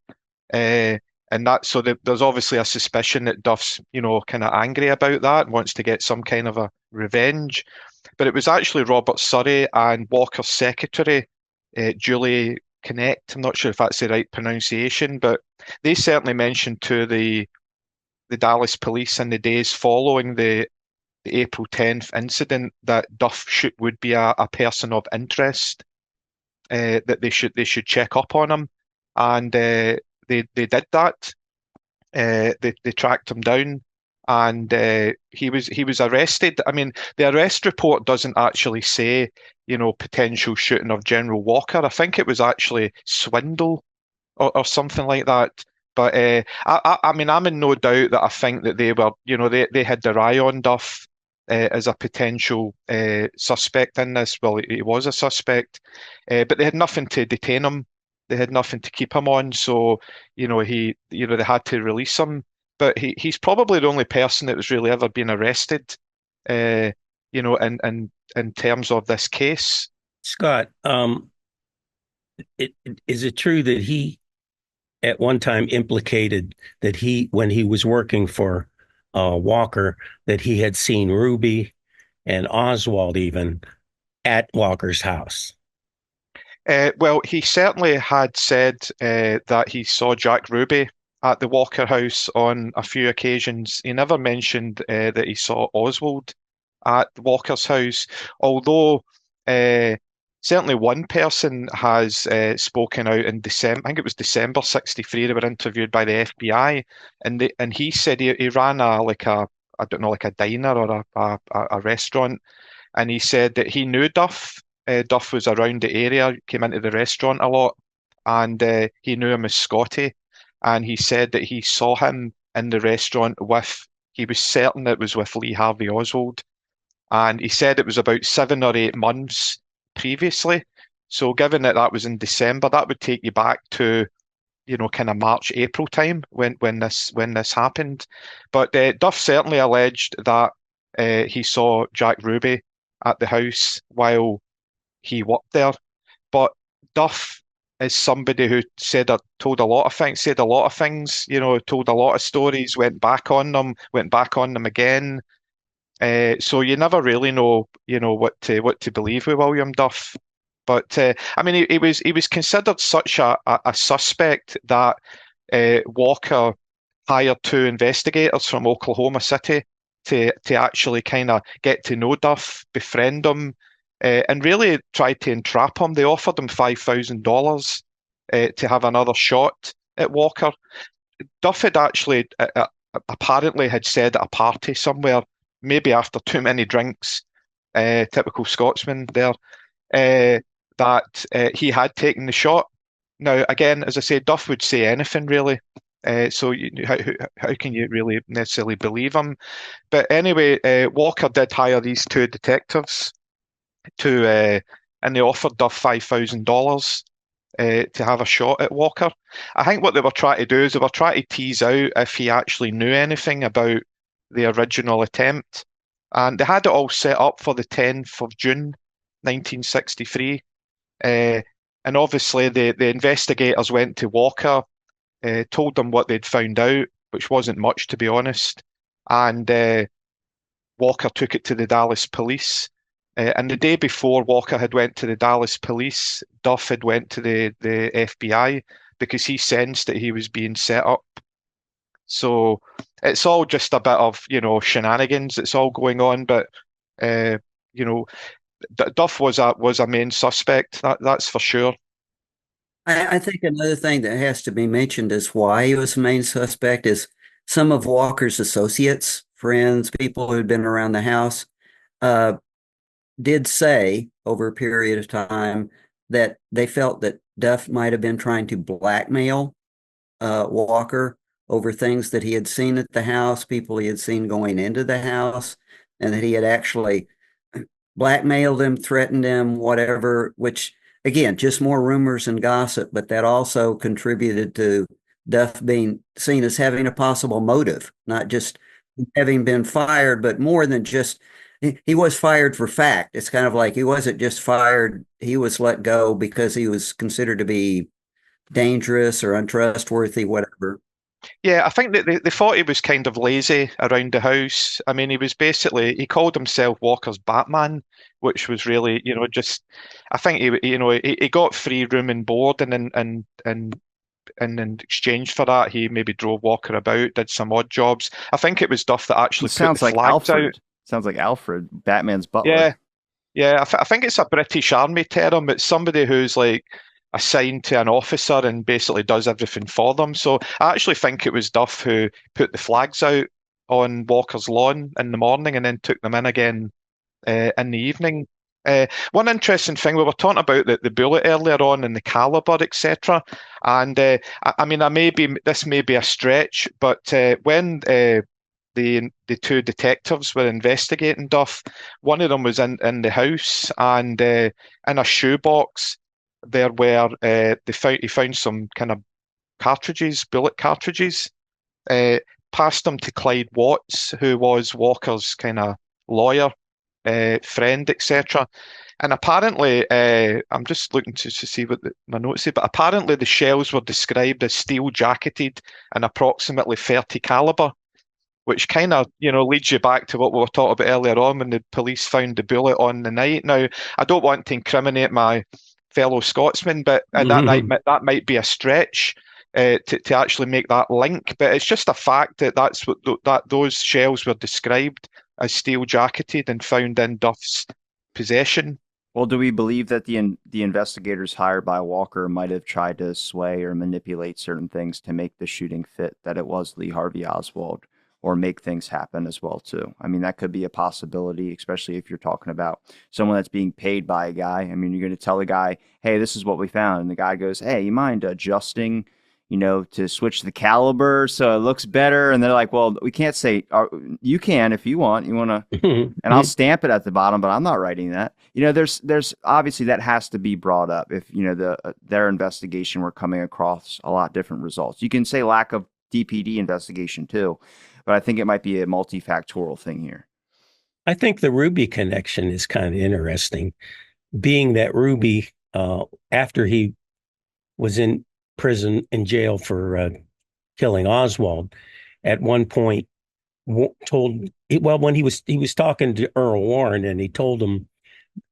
And there's obviously a suspicion that Duff's, kind of angry about that and wants to get some kind of a revenge. But it was actually Robert Surrey and Walker's secretary, Julie Connect. I'm not sure if that's the right pronunciation, but they certainly mentioned to the Dallas police in the days following the April 10th incident that Duff would be a person of interest, that they should check up on him, and they did that. They tracked him down, and he was arrested. I mean, the arrest report doesn't actually say, potential shooting of General Walker. I think it was actually swindle or something like that. But I mean, I'm in no doubt that I think that they were, they had their eye on Duff as a potential suspect in this. Well, he was a suspect, but they had nothing to detain him. They had nothing to keep him on. So, they had to release him. But he's probably the only person that was really ever been arrested, in terms of this case. Scott, is it true that he at one time implicated that when he was working for Walker, that he had seen Ruby and Oswald even at Walker's house? Well, he certainly had said that he saw Jack Ruby at the Walker house on a few occasions. He never mentioned that he saw Oswald at Walker's house, although certainly one person has spoken out in December. I think it was December 63. They were interviewed by the FBI, and he said he ran I don't know, like a diner or a restaurant, and he said that he knew Duff. Duff was around the area, came into the restaurant a lot, and he knew him as Scotty. And he said that he saw him in the restaurant he was certain it was with Lee Harvey Oswald. And he said it was about 7 or 8 months previously. So given that was in December, that would take you back to, kind of March, April time when this happened. But Duff certainly alleged that he saw Jack Ruby at the house while he worked there. But Duff is somebody who told a lot of things, said a lot of things, told a lot of stories, went back on them again. So you never really know, what to believe with William Duff. But I mean, he was considered such a suspect that Walker hired two investigators from Oklahoma City to actually kind of get to know Duff, befriend him, and really tried to entrap him. They offered him $5,000 to have another shot at Walker. Duff had actually apparently had said at a party somewhere, maybe after too many drinks, typical Scotsman there, that he had taken the shot. Now, again, as I say, Duff would say anything really. So how can you really necessarily believe him? But anyway, Walker did hire these two detectives and they offered Duff $5,000 to have a shot at Walker. I think what they were trying to do is they were trying to tease out if he actually knew anything about the original attempt. And they had it all set up for the 10th of June, 1963. And obviously the investigators went to Walker, told them what they'd found out, which wasn't much, to be honest. And Walker took it to the Dallas police. And the day before Walker had went to the Dallas police, Duff had went to the FBI because he sensed that he was being set up. So it's all just a bit of, shenanigans that's all going on. But, Duff was a main suspect, that's for sure. I think another thing that has to be mentioned is why he was the main suspect is some of Walker's associates, friends, people who had been around the house, did say over a period of time that they felt that Duff might have been trying to blackmail Walker over things that he had seen at the house, people he had seen going into the house, and that he had actually blackmailed him, threatened him, whatever, which, again, just more rumors and gossip, but that also contributed to Duff being seen as having a possible motive, not just having been fired, but more than just, he was fired for fact. It's kind of like he wasn't just fired, he was let go because he was considered to be dangerous or untrustworthy, whatever. Yeah, I think that they thought he was kind of lazy around the house. I mean, he called himself Walker's Batman, which was really, just, I think he got free room and board, and in exchange for that, he maybe drove Walker about, did some odd jobs. I think it was Duff that actually put the flags out. Sounds like Alfred, Batman's butler. Yeah. I think it's a British Army term. It's somebody who's like assigned to an officer and basically does everything for them. So I actually think it was Duff who put the flags out on Walker's lawn in the morning and then took them in again in the evening. One interesting thing, we were talking about the bullet earlier on and the caliber, etc. And I mean, this may be a stretch, but when the two detectives were investigating Duff, one of them was in the house, and in a shoebox there were he found some kind of bullet cartridges. Passed them to Clyde Watts, who was Walker's kind of lawyer, friend, etc. And apparently, I'm just looking to see what my notes say, but apparently the shells were described as steel jacketed and approximately 30 caliber, which kind of, leads you back to what we were talking about earlier on when the police found the bullet on the night. Now, I don't want to incriminate my fellow Scotsman, but that might be a stretch to actually make that link. But it's just a fact that those shells were described as steel jacketed and found in Duff's possession. Well, do we believe that the investigators hired by Walker might have tried to sway or manipulate certain things to make the shooting fit that it was Lee Harvey Oswald, or make things happen as well too? I mean, that could be a possibility, especially if you're talking about someone that's being paid by a guy. I mean, you're going to tell the guy, hey, this is what we found. And the guy goes, hey, you mind adjusting, to switch the caliber so it looks better? And they're like, well, we can't say, you can if you want to, and I'll stamp it at the bottom, but I'm not writing that. There's obviously that has to be brought up if, their investigation were coming across a lot different results. You can say lack of DPD investigation too, but I think it might be a multifactorial thing here. I think the Ruby connection is kind of interesting, being that Ruby, after he was in prison in jail for killing Oswald, at one point told when he was talking to Earl Warren, and he told him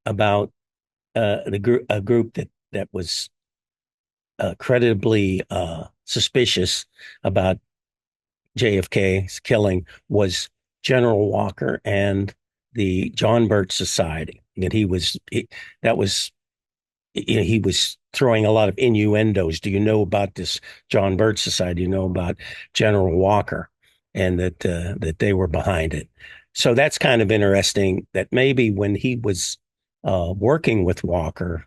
about a group that was credibly suspicious about JFK's killing was General Walker and the John Birch Society. That he was throwing a lot of innuendos. Do you know about this John Birch Society? You know about General Walker, and that they were behind it. So that's kind of interesting. That maybe when he was working with Walker,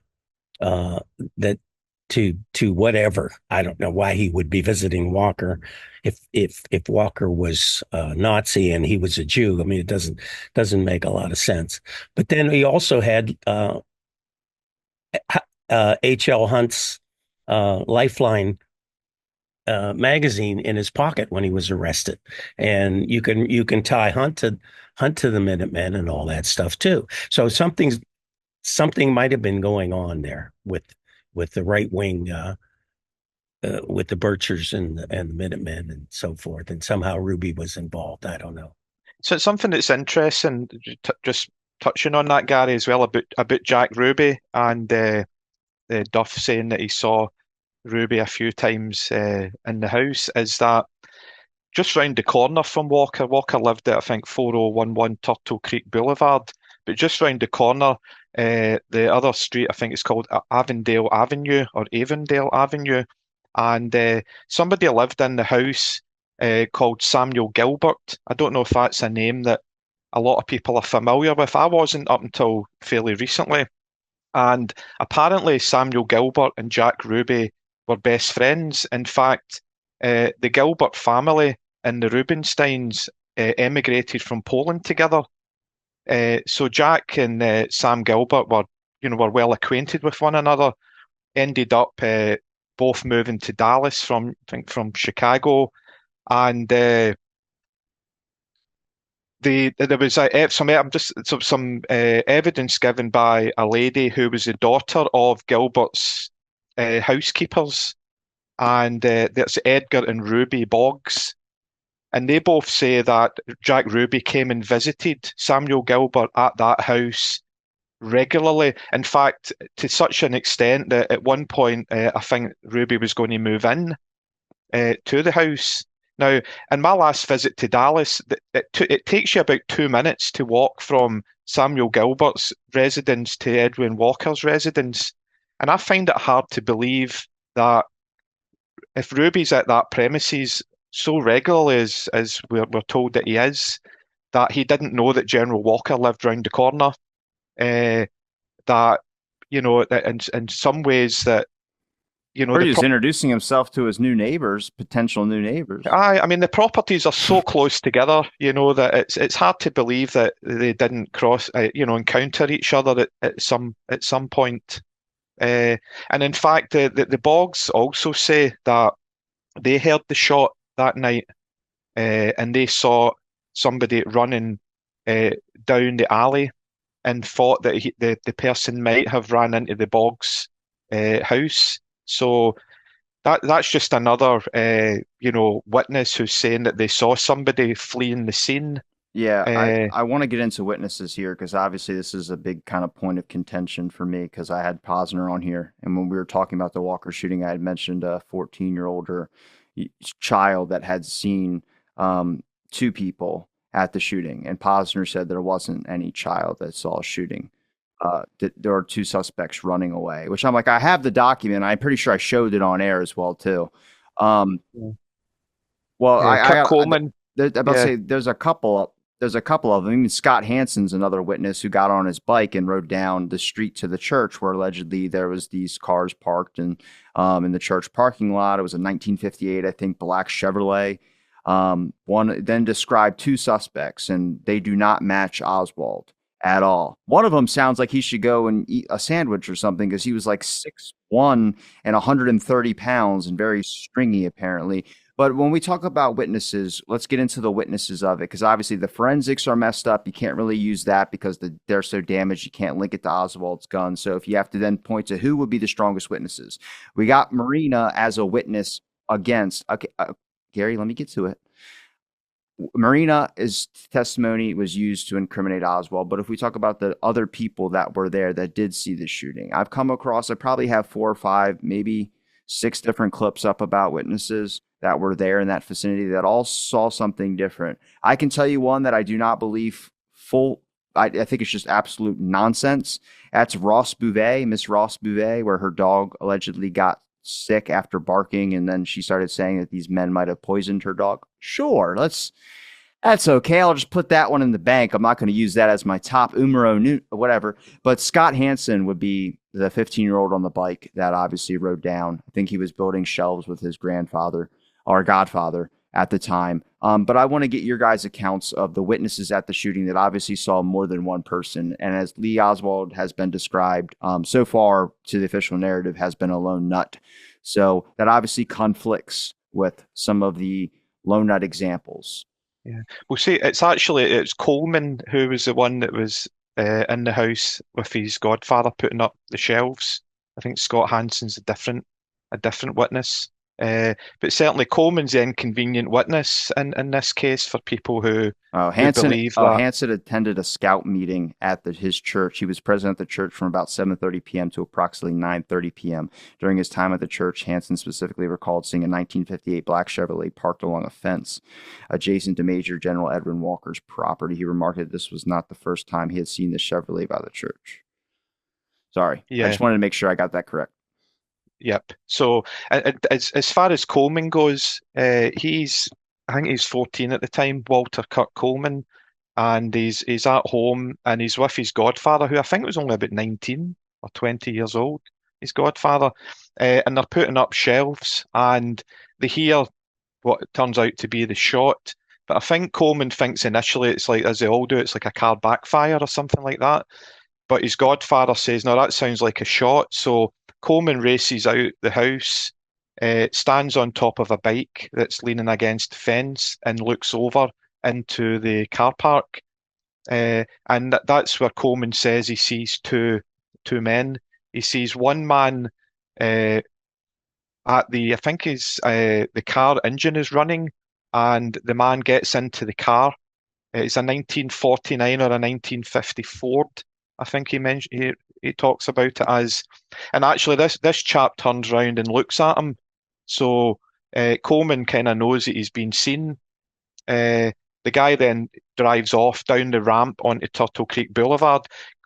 that to whatever, I don't know why he would be visiting Walker if Walker was Nazi and he was a Jew. I mean, it doesn't make a lot of sense. But then he also had H.L. Hunt's Lifeline magazine in his pocket when he was arrested, and you can tie Hunt to the Minutemen and all that stuff too. So something might have been going on there with the right wing, with the Birchers and the Minutemen and so forth, and somehow Ruby was involved. I don't know. So it's something that's interesting, just touching on that, Gary, as well, about Jack Ruby and Duff saying that he saw Ruby a few times in the house, is that just round the corner from Walker. Walker lived at, I think, 4011 Turtle Creek Boulevard, but just round the corner, the other street, I think it's called Avondale Avenue or Avondale Avenue, and somebody lived in the house called Samuel Gilbert. I don't know if that's a name that a lot of people are familiar with. I wasn't up until fairly recently. And apparently Samuel Gilbert and Jack Ruby were best friends. In fact, the Gilbert family and the Rubensteins emigrated from Poland together. So Jack and Sam Gilbert were well acquainted with one another. Ended up both moving to Dallas from Chicago, and there was some evidence given by a lady who was the daughter of Gilbert's housekeepers, and that's Edgar and Ruby Boggs, and they both say that Jack Ruby came and visited Samuel Gilbert at that house regularly. In fact, to such an extent that at one point I think Ruby was going to move in to the house. Now, in my last visit to Dallas, it takes you about 2 minutes to walk from Samuel Gilbert's residence to Edwin Walker's residence. And I find it hard to believe that if Ruby's at that premises so regularly as we're told that he is, that he didn't know that General Walker lived round the corner. That, in some ways that, or he's introducing himself to his potential new neighbors. I mean, the properties are so close together, that it's hard to believe that they didn't encounter each other at some point. And in fact, the Boggs also say that they heard the shot that night, and they saw somebody running down the alley, and thought that the person might have ran into the Boggs house. So that's just another, witness who's saying that they saw somebody fleeing the scene. Yeah, I want to get into witnesses here because obviously this is a big kind of point of contention for me because I had Posner on here, and when we were talking about the Walker shooting, I had mentioned a 14-year-old child that had seen two people at the shooting, and Posner said there wasn't any child that saw a shooting. There are two suspects running away, which I'm like, I have the document. I'm pretty sure I showed it on air as well too. Well, Coleman. To say there's a couple of them. Even Scott Hansen's another witness who got on his bike and rode down the street to the church where allegedly there was these cars parked in the church parking lot. It was a 1958, I think, black Chevrolet. One then described two suspects, and they do not match Oswald at all. One of them sounds like he should go and eat a sandwich or something because he was like 6'1" and 130 pounds and very stringy apparently. But when we talk about witnesses, let's get into the witnesses of it, because obviously the forensics are messed up. You can't really use that because they're so damaged. You can't link it to Oswald's gun. So if you have to then point to who would be the strongest witnesses, we got Marina as a witness against. Okay, Gary, let me get to it. Marina's testimony was used to incriminate Oswald, but if we talk about the other people that were there that did see the shooting, I probably have 4 or 5, maybe 6 different clips up about witnesses that were there in that vicinity that all saw something different. I can tell you one that I do not believe I think it's just absolute nonsense. That's Miss Ross Bouvet, where her dog allegedly got sick after barking, and then she started saying that these men might have poisoned her dog. Sure, that's okay. I'll just put that one in the bank. I'm not going to use that as my top umero whatever. But Scott Hansen would be the 15-year-old on the bike that obviously rode down. I think he was building shelves with his grandfather or godfather at the time. But I want to get your guys' accounts of the witnesses at the shooting that obviously saw more than one person. And as Lee Oswald has been described so far to the official narrative, has been a lone nut. So that obviously conflicts with some of the lone nut examples. Yeah, we'll say it's Coleman who was the one that was in the house with his godfather putting up the shelves. I think Scott Hansen's a different witness. But certainly Coleman's the inconvenient witness in this case for people who believe that. Hansen attended a scout meeting at his church. He was present at the church from about 7:30 p.m. to approximately 9:30 p.m. During his time at the church, Hansen specifically recalled seeing a 1958 black Chevrolet parked along a fence adjacent to Major General Edwin Walker's property. He remarked that this was not the first time he had seen the Chevrolet by the church. Sorry. Yeah. I just wanted to make sure I got that correct. Yep. So as far as Coleman goes, I think he's 14 at the time, Walter Kirk Coleman, and he's at home and he's with his godfather, who I think was only about 19 or 20 years old, his godfather, and they're putting up shelves and they hear what turns out to be the shot. But I think Coleman thinks initially it's like, as they all do, it's like a car backfire or something like that. But his godfather says, no, that sounds like a shot. So Coleman races out the house, stands on top of a bike that's leaning against the fence and looks over into the car park. And that's where Coleman says he sees two men. He sees one man at I think the car engine is running and the man gets into the car. It's a 1949 or a 1950 Ford. I think he talks about it as, and actually this chap turns around and looks at him. So Coleman kind of knows that he's been seen. The guy then drives off down the ramp onto Turtle Creek Boulevard.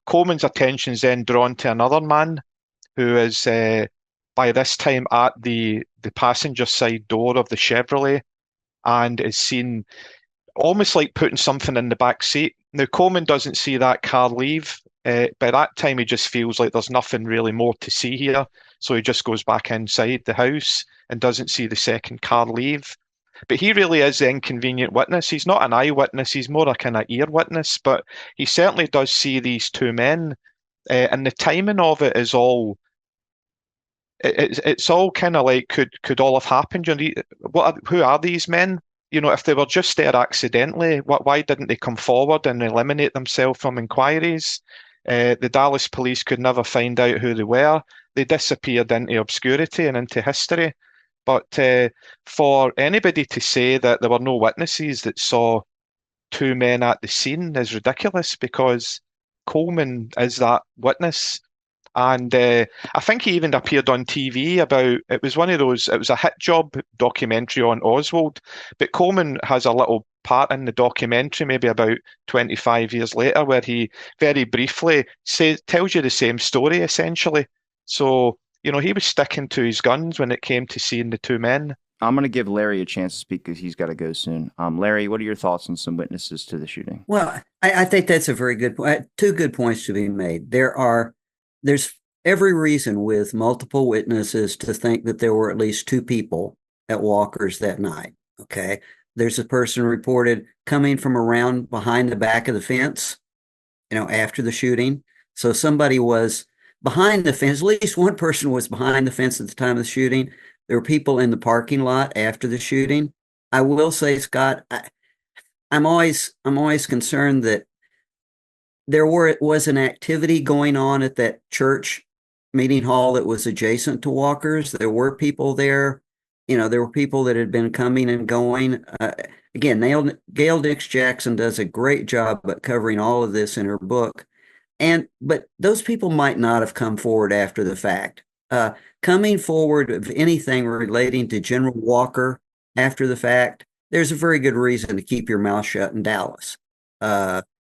Coleman's attention is then drawn to another man who is by this time at the passenger side door of the Chevrolet and is seen almost like putting something in the back seat. Now Coleman doesn't see that car leave. By that time, he just feels like there's nothing really more to see here. So he just goes back inside the house and doesn't see the second car leave. But he really is the inconvenient witness. He's not an eyewitness. He's more a kind of ear witness. But he certainly does see these two men. And the timing of it is all... It's all kind of like, could all have happened? You know, who are these men? You know, if they were just there accidentally, why didn't they come forward and eliminate themselves from inquiries? The Dallas police could never find out who they were. They disappeared into obscurity and into history. But for anybody to say that there were no witnesses that saw two men at the scene is ridiculous because Coleman is that witness. And I think he even appeared on TV it was a hit job documentary on Oswald. But Coleman has a little part in the documentary, maybe about 25 years later, where he very briefly tells you the same story, essentially. So, you know, he was sticking to his guns when it came to seeing the two men. I'm going to give Larry a chance to speak because he's got to go soon. Larry, what are your thoughts on some witnesses to the shooting? Well, I think that's a very good point. Two good points to be made. There's every reason with multiple witnesses to think that there were at least two people at Walker's that night. Okay. There's a person reported coming from around behind the back of the fence, after the shooting. So somebody was behind the fence. At least one person was behind the fence at the time of the shooting. There were people in the parking lot after the shooting. I will say, Scott, I'm always concerned that was an activity going on at that church meeting hall that was adjacent to Walker's. There were people there. There were people that had been coming and going. Again, Gail Dix Jackson does a great job at covering all of this in her book. But those people might not have come forward after the fact. Coming forward of anything relating to General Walker after the fact, there's a very good reason to keep your mouth shut in Dallas.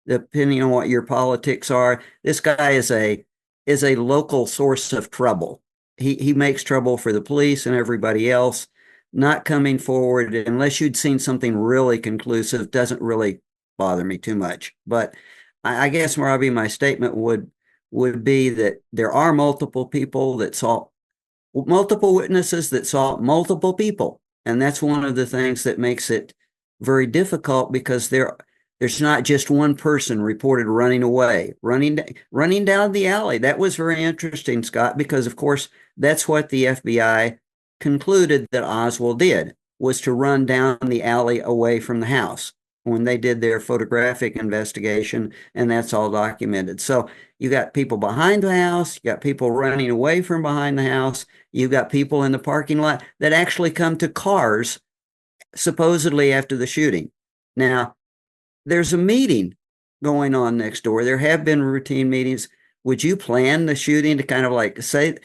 Depending on what your politics are, this guy is a local source of trouble. He makes trouble for the police and everybody else. Not coming forward unless you'd seen something really conclusive doesn't really bother me too much. But I guess, Robbie, my statement would be that there are multiple witnesses that saw multiple people. And that's one of the things that makes it very difficult, because there's not just one person reported running away, running down the alley. That was very interesting, Scott, because of course that's what the FBI concluded that Oswald did, was to run down the alley away from the house when they did their photographic investigation, and that's all documented. So you got people behind the house, you got people running away from behind the house, you've got people in the parking lot that actually come to cars supposedly after the shooting. Now, there's a meeting going on next door. There have been routine meetings. Would you plan the shooting to kind of like say,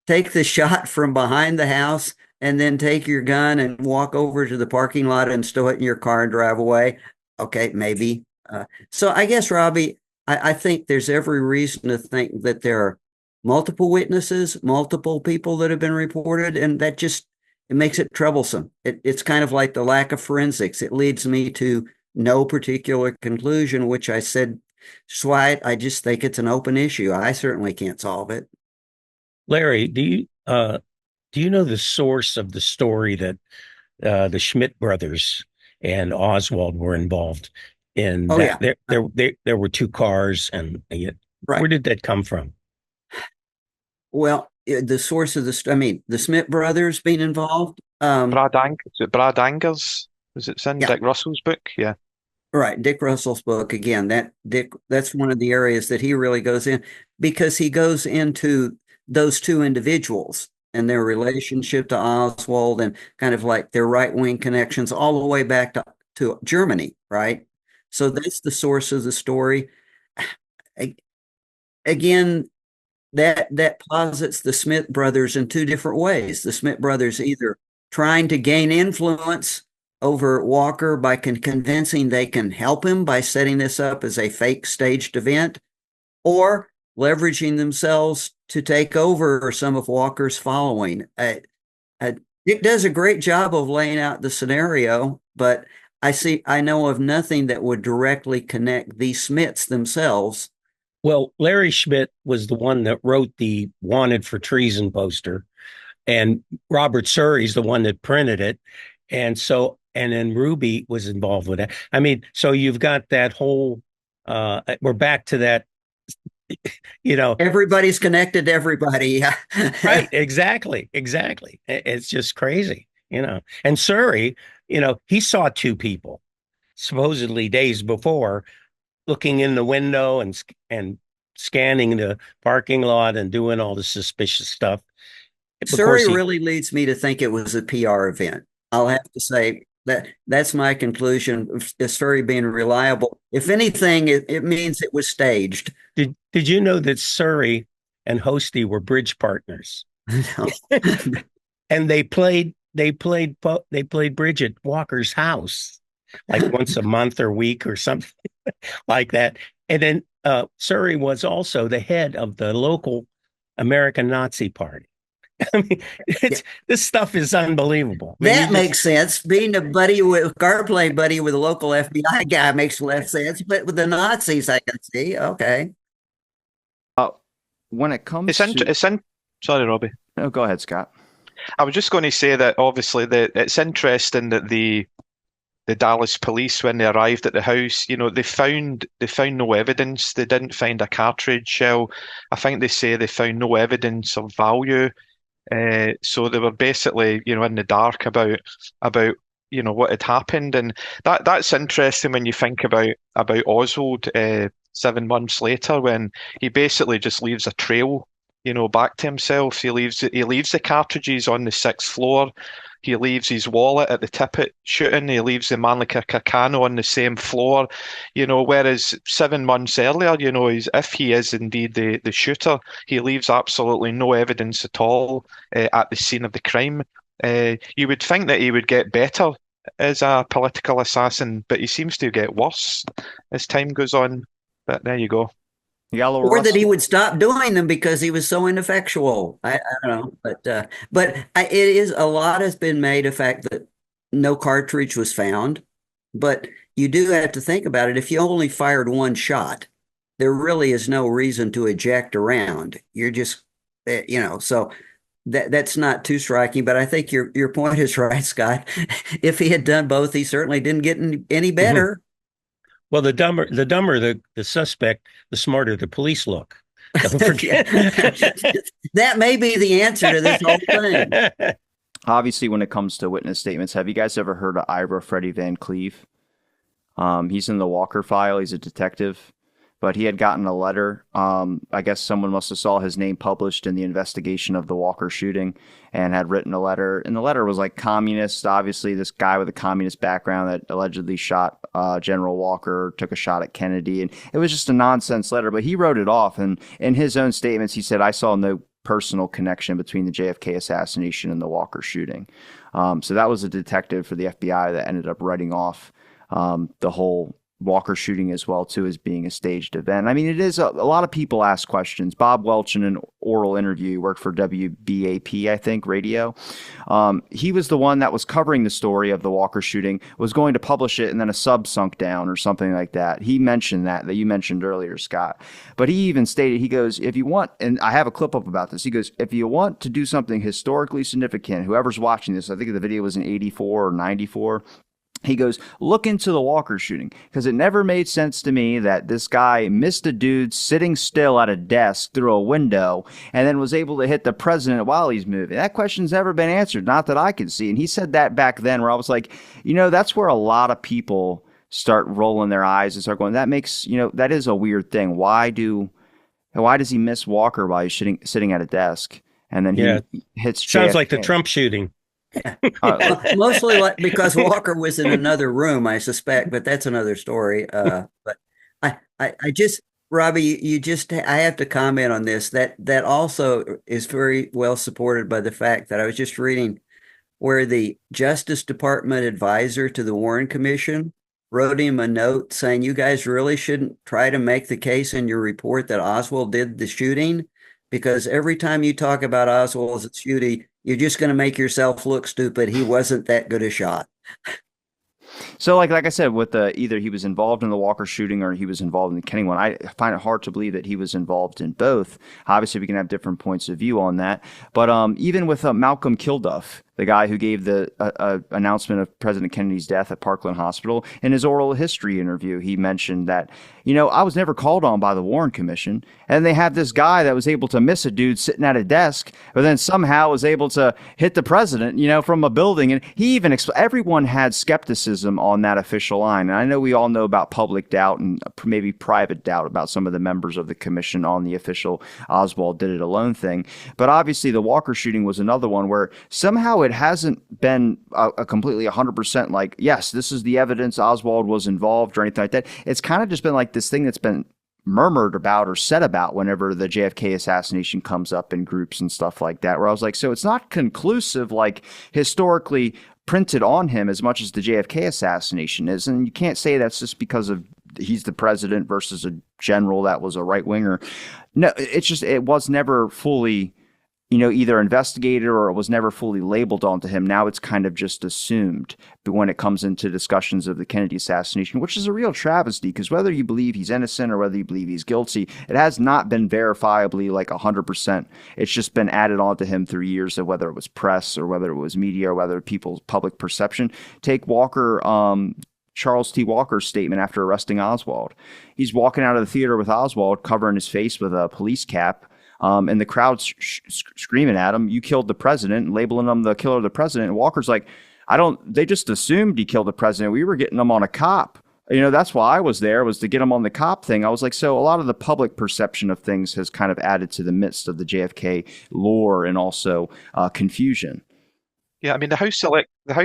take the shot from behind the house and then take your gun and walk over to the parking lot and stow it in your car and drive away? Okay, maybe. So I guess, Robbie, I think there's every reason to think that there are multiple witnesses, multiple people that have been reported, and that just, it makes it troublesome. It's kind of like the lack of forensics. It leads me to no particular conclusion, which I said, so I just think it's an open issue. I certainly can't solve it. Larry, do you know the source of the story that the Schmidt brothers and Oswald were involved in? Oh, that yeah. there were two cars, and Right. Where did that come from? Well, the source of the Schmidt brothers being involved. Is it Brad Angers? Was it in Yeah. Dick Russell's book? Yeah. Right, Dick Russell's book again. That's one of the areas that he really goes in, because he goes into those two individuals and their relationship to Oswald, and kind of like their right-wing connections all the way back to Germany, right? So that's the source of the story. Again, that posits the Smith brothers in two different ways. The Smith brothers either trying to gain influence over Walker by convincing they can help him by setting this up as a fake staged event, or leveraging themselves to take over some of Walker's following. It does a great job of laying out the scenario, but I know of nothing that would directly connect these Smiths themselves. Well, Larry Schmidt was the one that wrote the wanted for treason poster, and Robert Surrey's the one that printed it. And then Ruby was involved with it. I mean, so you've got that whole, we're back to that, Everybody's connected to everybody. Right. Exactly. It's just crazy, and Surrey, he saw two people supposedly days before, looking in the window and scanning the parking lot and doing all the suspicious stuff. Surrey really leads me to think it was a PR event. I'll have to say that's my conclusion of Surrey being reliable. If anything, it means it was staged. Did you know that Surrey and Hosty were bridge partners? No. And they played bridge at Walker's house like once a month or week or something like that. And then Surrey was also the head of the local American Nazi Party. I mean, this stuff is unbelievable. That makes sense. Being a car playing buddy with a local FBI guy makes less sense, but with the Nazis, I can see. Okay. When it comes sorry, Robbie. No, go ahead, Scott. I was just going to say that obviously it's interesting that the Dallas police, when they arrived at the house, they found no evidence. They didn't find a cartridge shell. I think they say they found no evidence of value. So they were basically, in the dark about what had happened, and that's interesting when you think about Oswald 7 months later, when he basically just leaves a trail, back to himself. He leaves the cartridges on the 6th floor. He leaves his wallet at the tippet shooting. He leaves the Mannlicher Carcano on the same floor. Whereas 7 months earlier, if he is indeed the shooter, he leaves absolutely no evidence at all at the scene of the crime. You would think that he would get better as a political assassin, but he seems to get worse as time goes on. But there you go. Or that he would stop doing them because he was so ineffectual. I don't know, but it is, a lot has been made of the fact that no cartridge was found. But you do have to think about it. If you only fired one shot, there really is no reason to eject a round. You're just, so that's not too striking. But I think your point is right, Scott. If he had done both, he certainly didn't get any better. Well, the dumber the suspect, the smarter the police look. Don't forget. That may be the answer to this whole thing. Obviously, when it comes to witness statements, have you guys ever heard of Ira Freddie Van Cleve? He's in the Walker file. He's a detective. But he had gotten a letter. I guess someone must have saw his name published in the investigation of the Walker shooting and had written a letter. And the letter was like communist. Obviously, this guy with a communist background that allegedly shot General Walker, took a shot at Kennedy. And it was just a nonsense letter. But he wrote it off. And in his own statements, he said, I saw no personal connection between the JFK assassination and the Walker shooting. So that was a detective for the FBI that ended up writing off the whole Walker shooting as well, too, as being a staged event. I mean, it is a lot of people ask questions. Bob Welch, in an oral interview, worked for WBAP, I think, radio. He was the one that was covering the story of the Walker shooting, was going to publish it, and then a sub sunk down or something like that. He mentioned that you mentioned earlier, Scott. But he even stated, he goes, if you want, and I have a clip up about this, he goes, if you want to do something historically significant, whoever's watching this, I think the video was in 84 or 94, he goes, look into the Walker shooting, because it never made sense to me that this guy missed a dude sitting still at a desk through a window and then was able to hit the president while he's moving. That question's never been answered, not that I can see. And he said that back then, where I was like, that's where a lot of people start rolling their eyes and start going, that makes, that is a weird thing. Why does he miss Walker while he's sitting at a desk? And then he hits JFK. Sounds like the Trump shooting. Mostly because Walker was in another room, I suspect, but that's another story. But I just, Robbie, I have to comment on this. That also is very well supported by the fact that I was just reading where the Justice Department advisor to the Warren Commission wrote him a note saying, you guys really shouldn't try to make the case in your report that Oswald did the shooting, because every time you talk about Oswald's shooting, you're just going to make yourself look stupid. He wasn't that good a shot. So like I said, with either he was involved in the Walker shooting or he was involved in the Kenny one, I find it hard to believe that he was involved in both. Obviously, we can have different points of view on that. But even with Malcolm Kilduff, the guy who gave the announcement of President Kennedy's death at Parkland Hospital, in his oral history interview, he mentioned that, I was never called on by the Warren Commission. And they have this guy that was able to miss a dude sitting at a desk, but then somehow was able to hit the president, from a building. And he even everyone had skepticism on that official line. And I know we all know about public doubt and maybe private doubt about some of the members of the commission on the official Oswald did it alone thing. But obviously the Walker shooting was another one where somehow it hasn't been a completely 100% like, yes, this is the evidence Oswald was involved or anything like that. It's kind of just been like this thing that's been murmured about or said about whenever the JFK assassination comes up in groups and stuff like that, where I was like, so it's not conclusive, like historically printed on him as much as the JFK assassination is. And you can't say that's just because of he's the president versus a general that was a right winger. No, it's just, it was never fully, either investigated or it was never fully labeled onto him. Now it's kind of just assumed when it comes into discussions of the Kennedy assassination, which is a real travesty, because whether you believe he's innocent or whether you believe he's guilty, it has not been verifiably like 100%. It's just been added onto him through years of whether it was press or whether it was media or whether people's public perception. Take Walker, Charles T. Walker's statement after arresting Oswald. He's walking out of the theater with Oswald covering his face with a police cap. and the crowd's screaming at him, "You killed the president," and labeling him the killer of the president. And Walker's like, they just assumed he killed the president. We were getting him on a cop. That's why I was there, was to get him on the cop thing. I was like, so a lot of the public perception of things has kind of added to the midst of the JFK lore and also confusion. Yeah, I mean, the House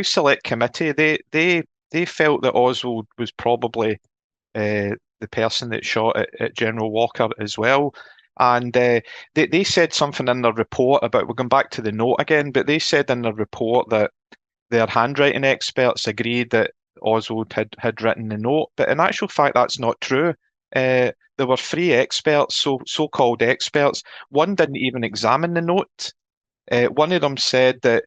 Select Committee, they felt that Oswald was probably the person that shot at General Walker as well. And they said something in their report about, we're going back to the note again, but they said in their report that their handwriting experts agreed that Oswald had written the note, but in actual fact, that's not true. There were three experts, so-called experts. One didn't even examine the note. One of them said that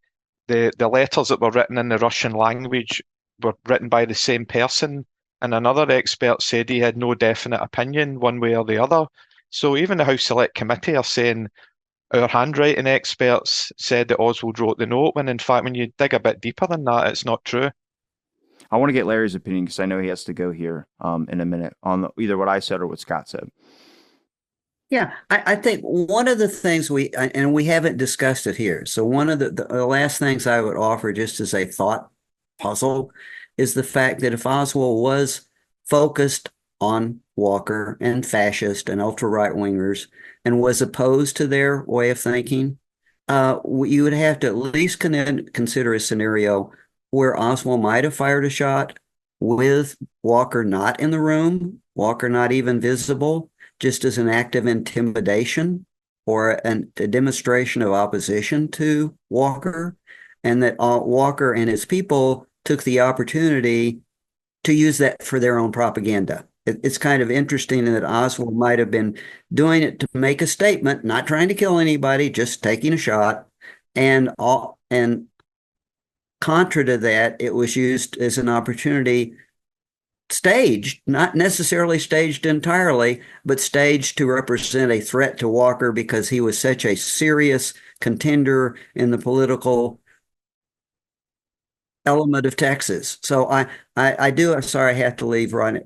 the letters that were written in the Russian language were written by the same person, and another expert said he had no definite opinion one way or the other. So even the House Select Committee are saying our handwriting experts said that Oswald wrote the note, when in fact, when you dig a bit deeper than that, it's not true. I want to get Larry's opinion because I know he has to go here in a minute on either what I said or what Scott said. Yeah, I think one of the things we haven't discussed it here. So one of the last things I would offer just as a thought puzzle is the fact that if Oswald was focused on Walker and fascist and ultra right wingers and was opposed to their way of thinking, you would have to at least consider a scenario where Oswald might have fired a shot with Walker not in the room, Walker not even visible, just as an act of intimidation or a demonstration of opposition to Walker, and that Walker and his people took the opportunity to use that for their own propaganda. It's kind of interesting that Oswald might have been doing it to make a statement, not trying to kill anybody, just taking a shot, and contra to that, it was used as an opportunity, staged, not necessarily staged entirely, but staged to represent a threat to Walker because he was such a serious contender in the political element of Texas. So I'm sorry, I have to leave, Ron,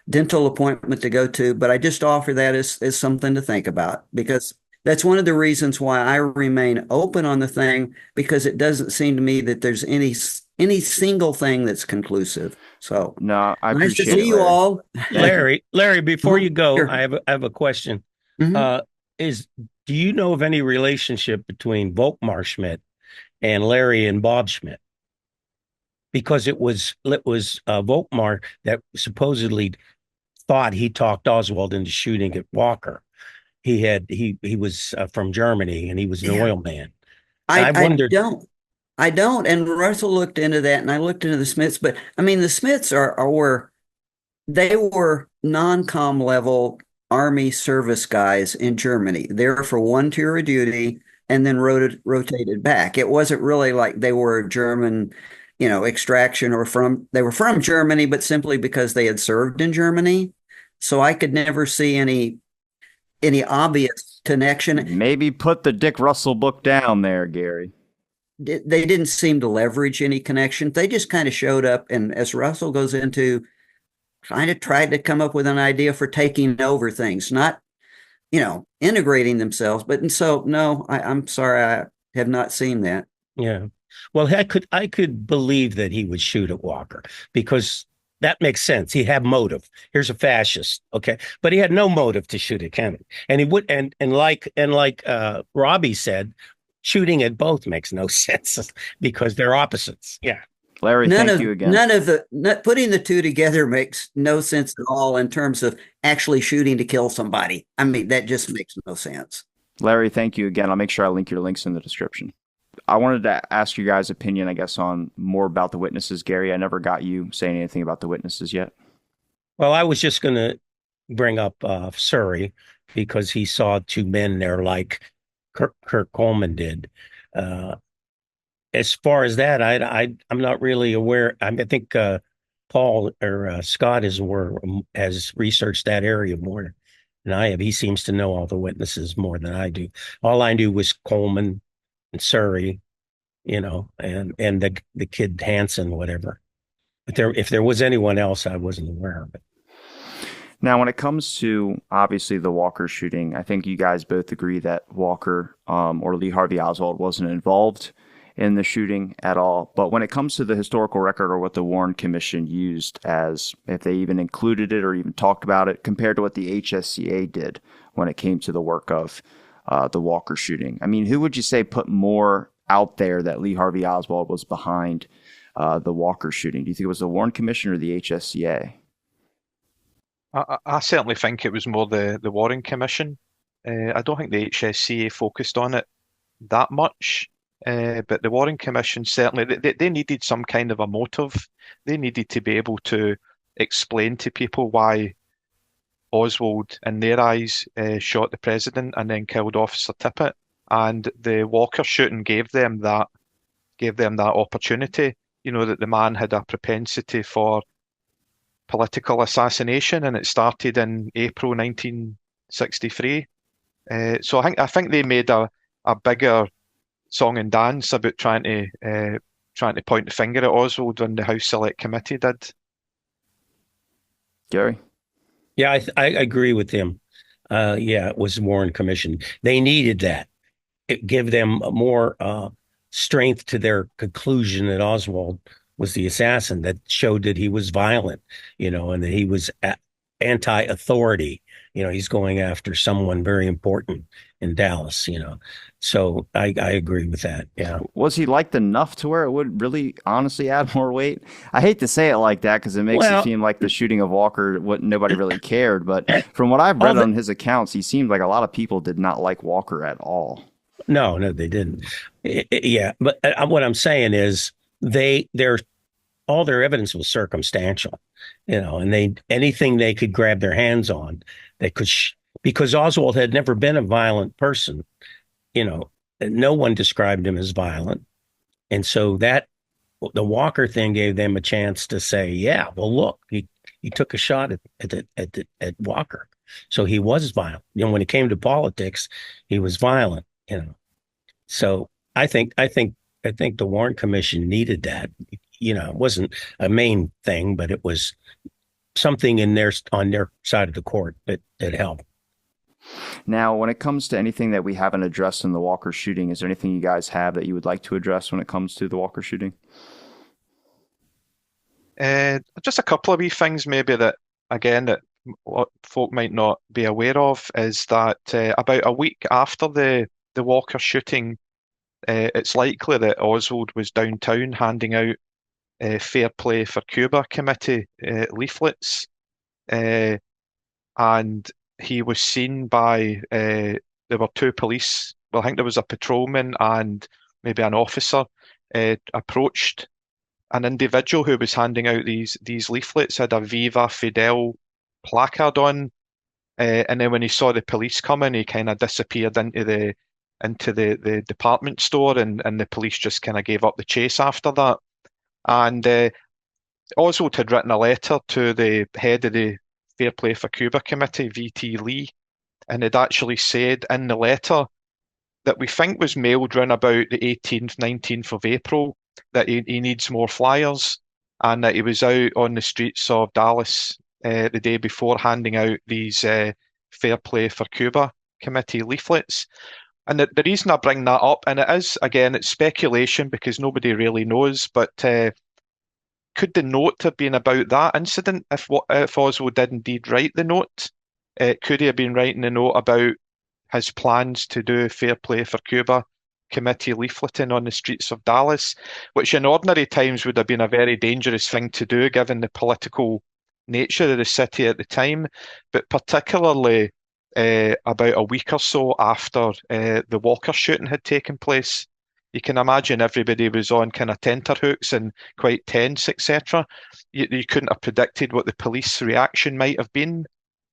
dental appointment to go to, but I just offer that as something to think about, because that's one of the reasons why I remain open on the thing, because it doesn't seem to me that there's any single thing that's conclusive. So no, I nice to appreciate see it, you all. Larry, before you go, Sure. I have a question. Mhm. Do you know of any relationship between Volkmar Schmidt and Larry and Bob Schmidt? Because it was Volkmar that supposedly thought he talked Oswald into shooting at Walker. He was from Germany, and he was an oil man. I wondered. I don't. And Russell looked into that, and I looked into the Smiths. But I mean, the Smiths were non-com level Army service guys in Germany. They were for one tour of duty and then rotated back. It wasn't really like they were German, extraction they were from Germany, but simply because they had served in Germany. So I could never see any obvious connection. Maybe put the Dick Russell book down there, Gary. They didn't seem to leverage any connection. They just kind of showed up, and as Russell goes into, kind of tried to come up with an idea for taking over things, not, integrating themselves. But so, no, I'm sorry, I have not seen that. Yeah. Well, I could believe that he would shoot at Walker, because that makes sense. He had motive. Here's a fascist, okay, but he had no motive to shoot at Kennedy, and he would. And like Robbie said, shooting at both makes no sense because they're opposites. Yeah. Larry, thank you again. Putting the two together makes no sense at all in terms of actually shooting to kill somebody. I mean, that just makes no sense. Larry, thank you again. I'll make sure I link your links in the description. I wanted to ask you guys' opinion, I guess, on more about the witnesses. Gary, I never got you saying anything about the witnesses yet. Well, I was just going to bring up Surrey, because he saw two men there like Kirk Coleman did. As far as that, I'm not really aware. I think Paul or Scott has researched that area more than I have. He seems to know all the witnesses more than I do. All I knew was Coleman and Surrey, and the kid Hanson, whatever. But if there was anyone else, I wasn't aware of it. Now, when it comes to obviously the Walker shooting, I think you guys both agree that Walker or Lee Harvey Oswald wasn't involved in the shooting at all. But when it comes to the historical record or what the Warren Commission used as, if they even included it or even talked about it, compared to what the HSCA did when it came to the work of the Walker shooting, I mean, who would you say put more out there that Lee Harvey Oswald was behind the Walker shooting? Do you think it was the Warren Commission or the HSCA? I certainly think it was more the Warren Commission. I don't think the HSCA focused on it that much, but the Warren Commission certainly they needed some kind of a motive. They needed to be able to explain to people why Oswald, in their eyes, shot the president and then killed Officer Tippit. And the Walker shooting gave them that opportunity. You know, that the man had a propensity for political assassination, and it started in April 1963. So I think they made a bigger song and dance about trying to point the finger at Oswald than the House Select Committee did. Gary? Yeah, I agree with him. Yeah, it was the Warren Commission. They needed that. It gave them more strength to their conclusion that Oswald was the assassin, that showed that he was violent, and that he was anti-authority. He's going after someone very important in Dallas, So I agree with that. Yeah. Was he liked enough to where it would really honestly add more weight? I hate to say it like that because it makes it seem like the shooting of Walker, nobody really cared. But from what I've read on his accounts, he seemed like a lot of people did not like Walker at all. No, they didn't. Yeah, but what I'm saying is all their evidence was circumstantial, and anything they could grab their hands on, they could because Oswald had never been a violent person, no one described him as violent, and so that the Walker thing gave them a chance to say, yeah, well, look, he took a shot at Walker, so he was violent. When it came to politics, he was violent. So I think the Warren Commission needed that. It wasn't a main thing, but it was something on their side of the court that helped. Now, when it comes to anything that we haven't addressed in the Walker shooting, is there anything you guys have that you would like to address when it comes to the Walker shooting? Just a couple of wee things maybe that folk might not be aware of is that about a week after the Walker shooting, it's likely that Oswald was downtown handing out Fair Play for Cuba committee leaflets, and he was seen by there were two police. Well, I think there was a patrolman and maybe an officer approached an individual who was handing out these leaflets, had a Viva Fidel placard on, and then when he saw the police coming, he kind of disappeared into the department store, and the police just kind of gave up the chase after that. And Oswald had written a letter to the head of the Fair Play for Cuba committee, VT Lee, and had actually said in the letter that we think was mailed around about the 18th, 19th of April, that he needs more flyers, and that he was out on the streets of Dallas the day before handing out these Fair Play for Cuba committee leaflets. And the reason I bring that up, and it is, again, it's speculation because nobody really knows, but could the note have been about that incident if Oswald did indeed write the note? Could he have been writing a note about his plans to do Fair Play for Cuba committee leafleting on the streets of Dallas, which in ordinary times would have been a very dangerous thing to do given the political nature of the city at the time, but particularly about a week or so after the Walker shooting had taken place. You can imagine everybody was on kind of tenterhooks and quite tense, etc. You couldn't have predicted what the police reaction might have been.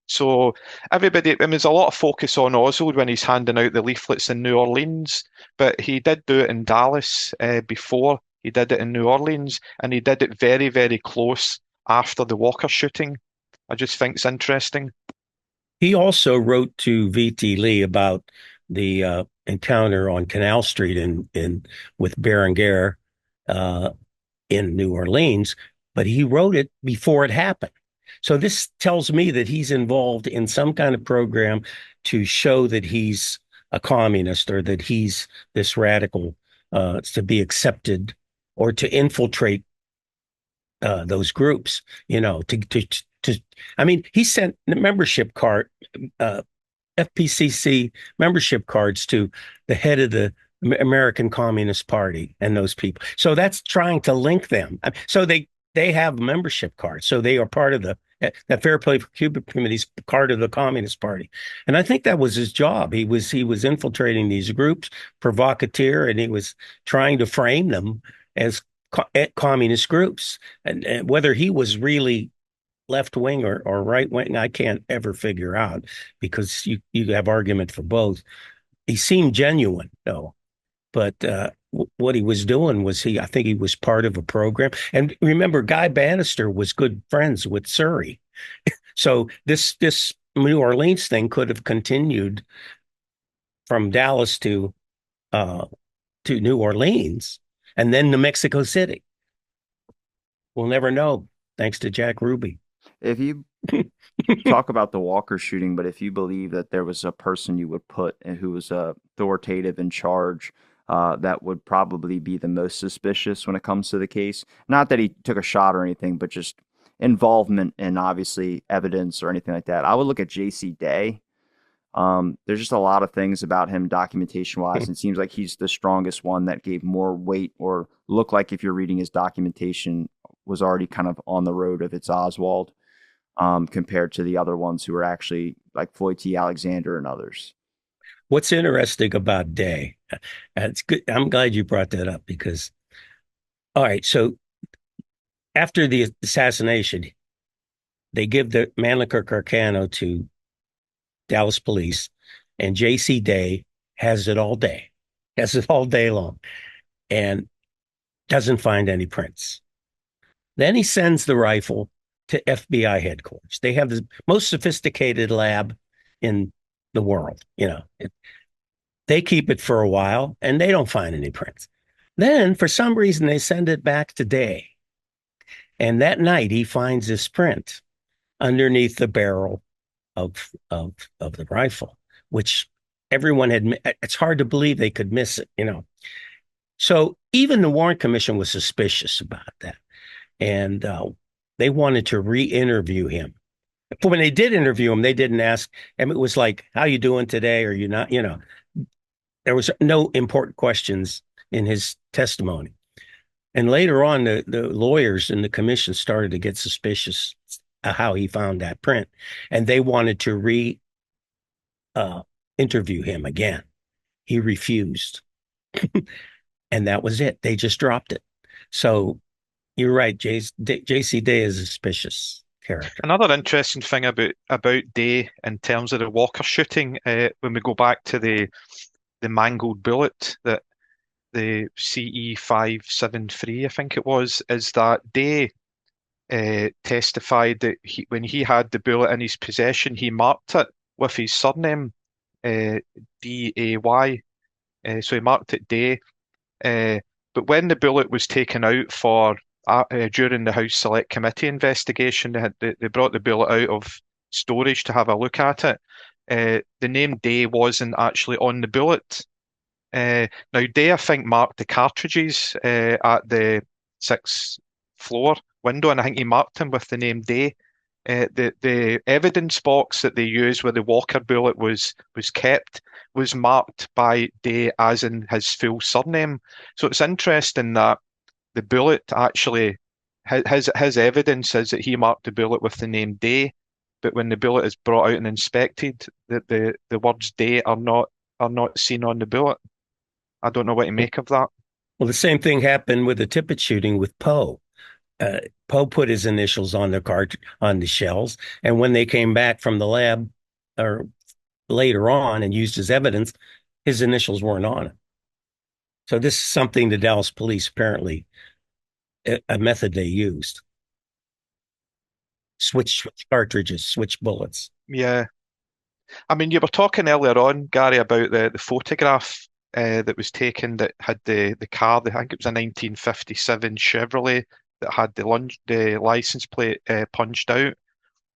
So there's a lot of focus on Oswald when he's handing out the leaflets in New Orleans, but he did do it in Dallas before he did it in New Orleans, and he did it very, very close after the Walker shooting. I just think it's interesting. He also wrote to VT Lee about the encounter on Canal Street with Berenguer in New Orleans, but he wrote it before it happened. So this tells me that he's involved in some kind of program to show that he's a communist or that he's this radical to be accepted or to infiltrate those groups, to I mean, he sent membership card, uh, FPCC membership cards to the head of the American Communist Party and those people. So that's trying to link them. So they have membership cards. So they are part of that Fair Play for Cuba Committee's part of the Communist Party. And I think that was his job. He was infiltrating these groups, provocateur, and he was trying to frame them as communist groups. And whether he was really left wing or right wing, I can't ever figure out because you have argument for both. He seemed genuine, though. But what he was doing was I think he was part of a program. And remember, Guy Bannister was good friends with Surrey. So this New Orleans thing could have continued from Dallas to New Orleans and then to Mexico City. We'll never know, thanks to Jack Ruby. If you talk about the Walker shooting, but if you believe that there was a person you would put who was authoritative in charge, that would probably be the most suspicious when it comes to the case. Not that he took a shot or anything, but just involvement in obviously evidence or anything like that. I would look at J.C. Day. There's just a lot of things about him documentation wise. It seems like he's the strongest one that gave more weight or looked like if you're reading his documentation was already kind of on the road of its Oswald, compared to the other ones who were actually like Floyd T. Alexander and others. What's interesting about Day, it's good. I'm glad you brought that up because, all right, so after the assassination, they give the Mannlicher Carcano to Dallas police, and J.C. Day has it all day long, and doesn't find any prints. Then he sends the rifle to FBI headquarters. They have the most sophisticated lab in the world. They keep it for a while, and they don't find any prints. Then, for some reason, they send it back to Day. And that night, he finds this print underneath the barrel of the rifle, which everyone had. It's hard to believe they could miss it, So even the Warren Commission was suspicious about that, and they wanted to re-interview him. But when they did interview him, they didn't ask him. It was like, "How you doing today?" Or "You not?" There was no important questions in his testimony. And later on, the lawyers in the commission started to get suspicious of how he found that print, and they wanted to interview him again. He refused, and that was it. They just dropped it. So you're right, J.C. Day is a suspicious character. Another interesting thing about Day in terms of the Walker shooting, when we go back to the mangled bullet that the CE573, I think it was, is that Day testified that when he had the bullet in his possession, he marked it with his surname, D-A-Y. So he marked it Day. But when the bullet was taken out during the House Select Committee investigation, they brought the bullet out of storage to have a look at it. The name Day wasn't actually on the bullet. Now, Day, I think, marked the cartridges at the 6th floor window, and I think he marked them with the name Day. The evidence box that they used where the Walker bullet was kept was marked by Day as in his full surname. So it's interesting that the bullet actually, his evidence is that he marked the bullet with the name Day, but when the bullet is brought out and inspected, the words Day are not seen on the bullet. I don't know what to make of that. Well, the same thing happened with the Tippit shooting with Poe. Poe put his initials on the shells, and when they came back from the lab or later on and used as evidence, his initials weren't on it. So this is something the Dallas police apparently a method they used. Switch cartridges, switch bullets. Yeah. I mean, you were talking earlier on, Gary, about the photograph that was taken that had the car, I think it was a 1957 Chevrolet that had the license plate punched out.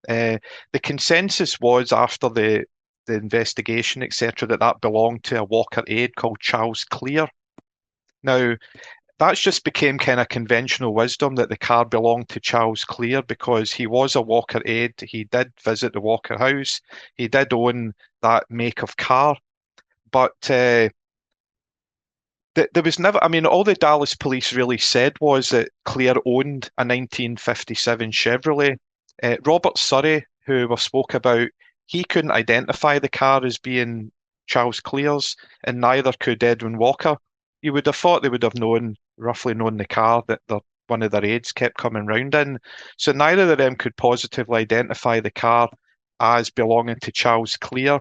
The consensus was after the investigation, etc., that belonged to a Walker aide called Charles Clear. Now, that's just became kind of conventional wisdom that the car belonged to Charles Clear because he was a Walker aide. He did visit the Walker house. He did own that make of car. But there was never, I mean, all the Dallas police really said was that Clear owned a 1957 Chevrolet. Robert Surrey, who we spoke about, he couldn't identify the car as being Charles Clear's, and neither could Edwin Walker. You would have thought they would have roughly known the car that one of their aides kept coming round in. So neither of them could positively identify the car as belonging to Charles Clear.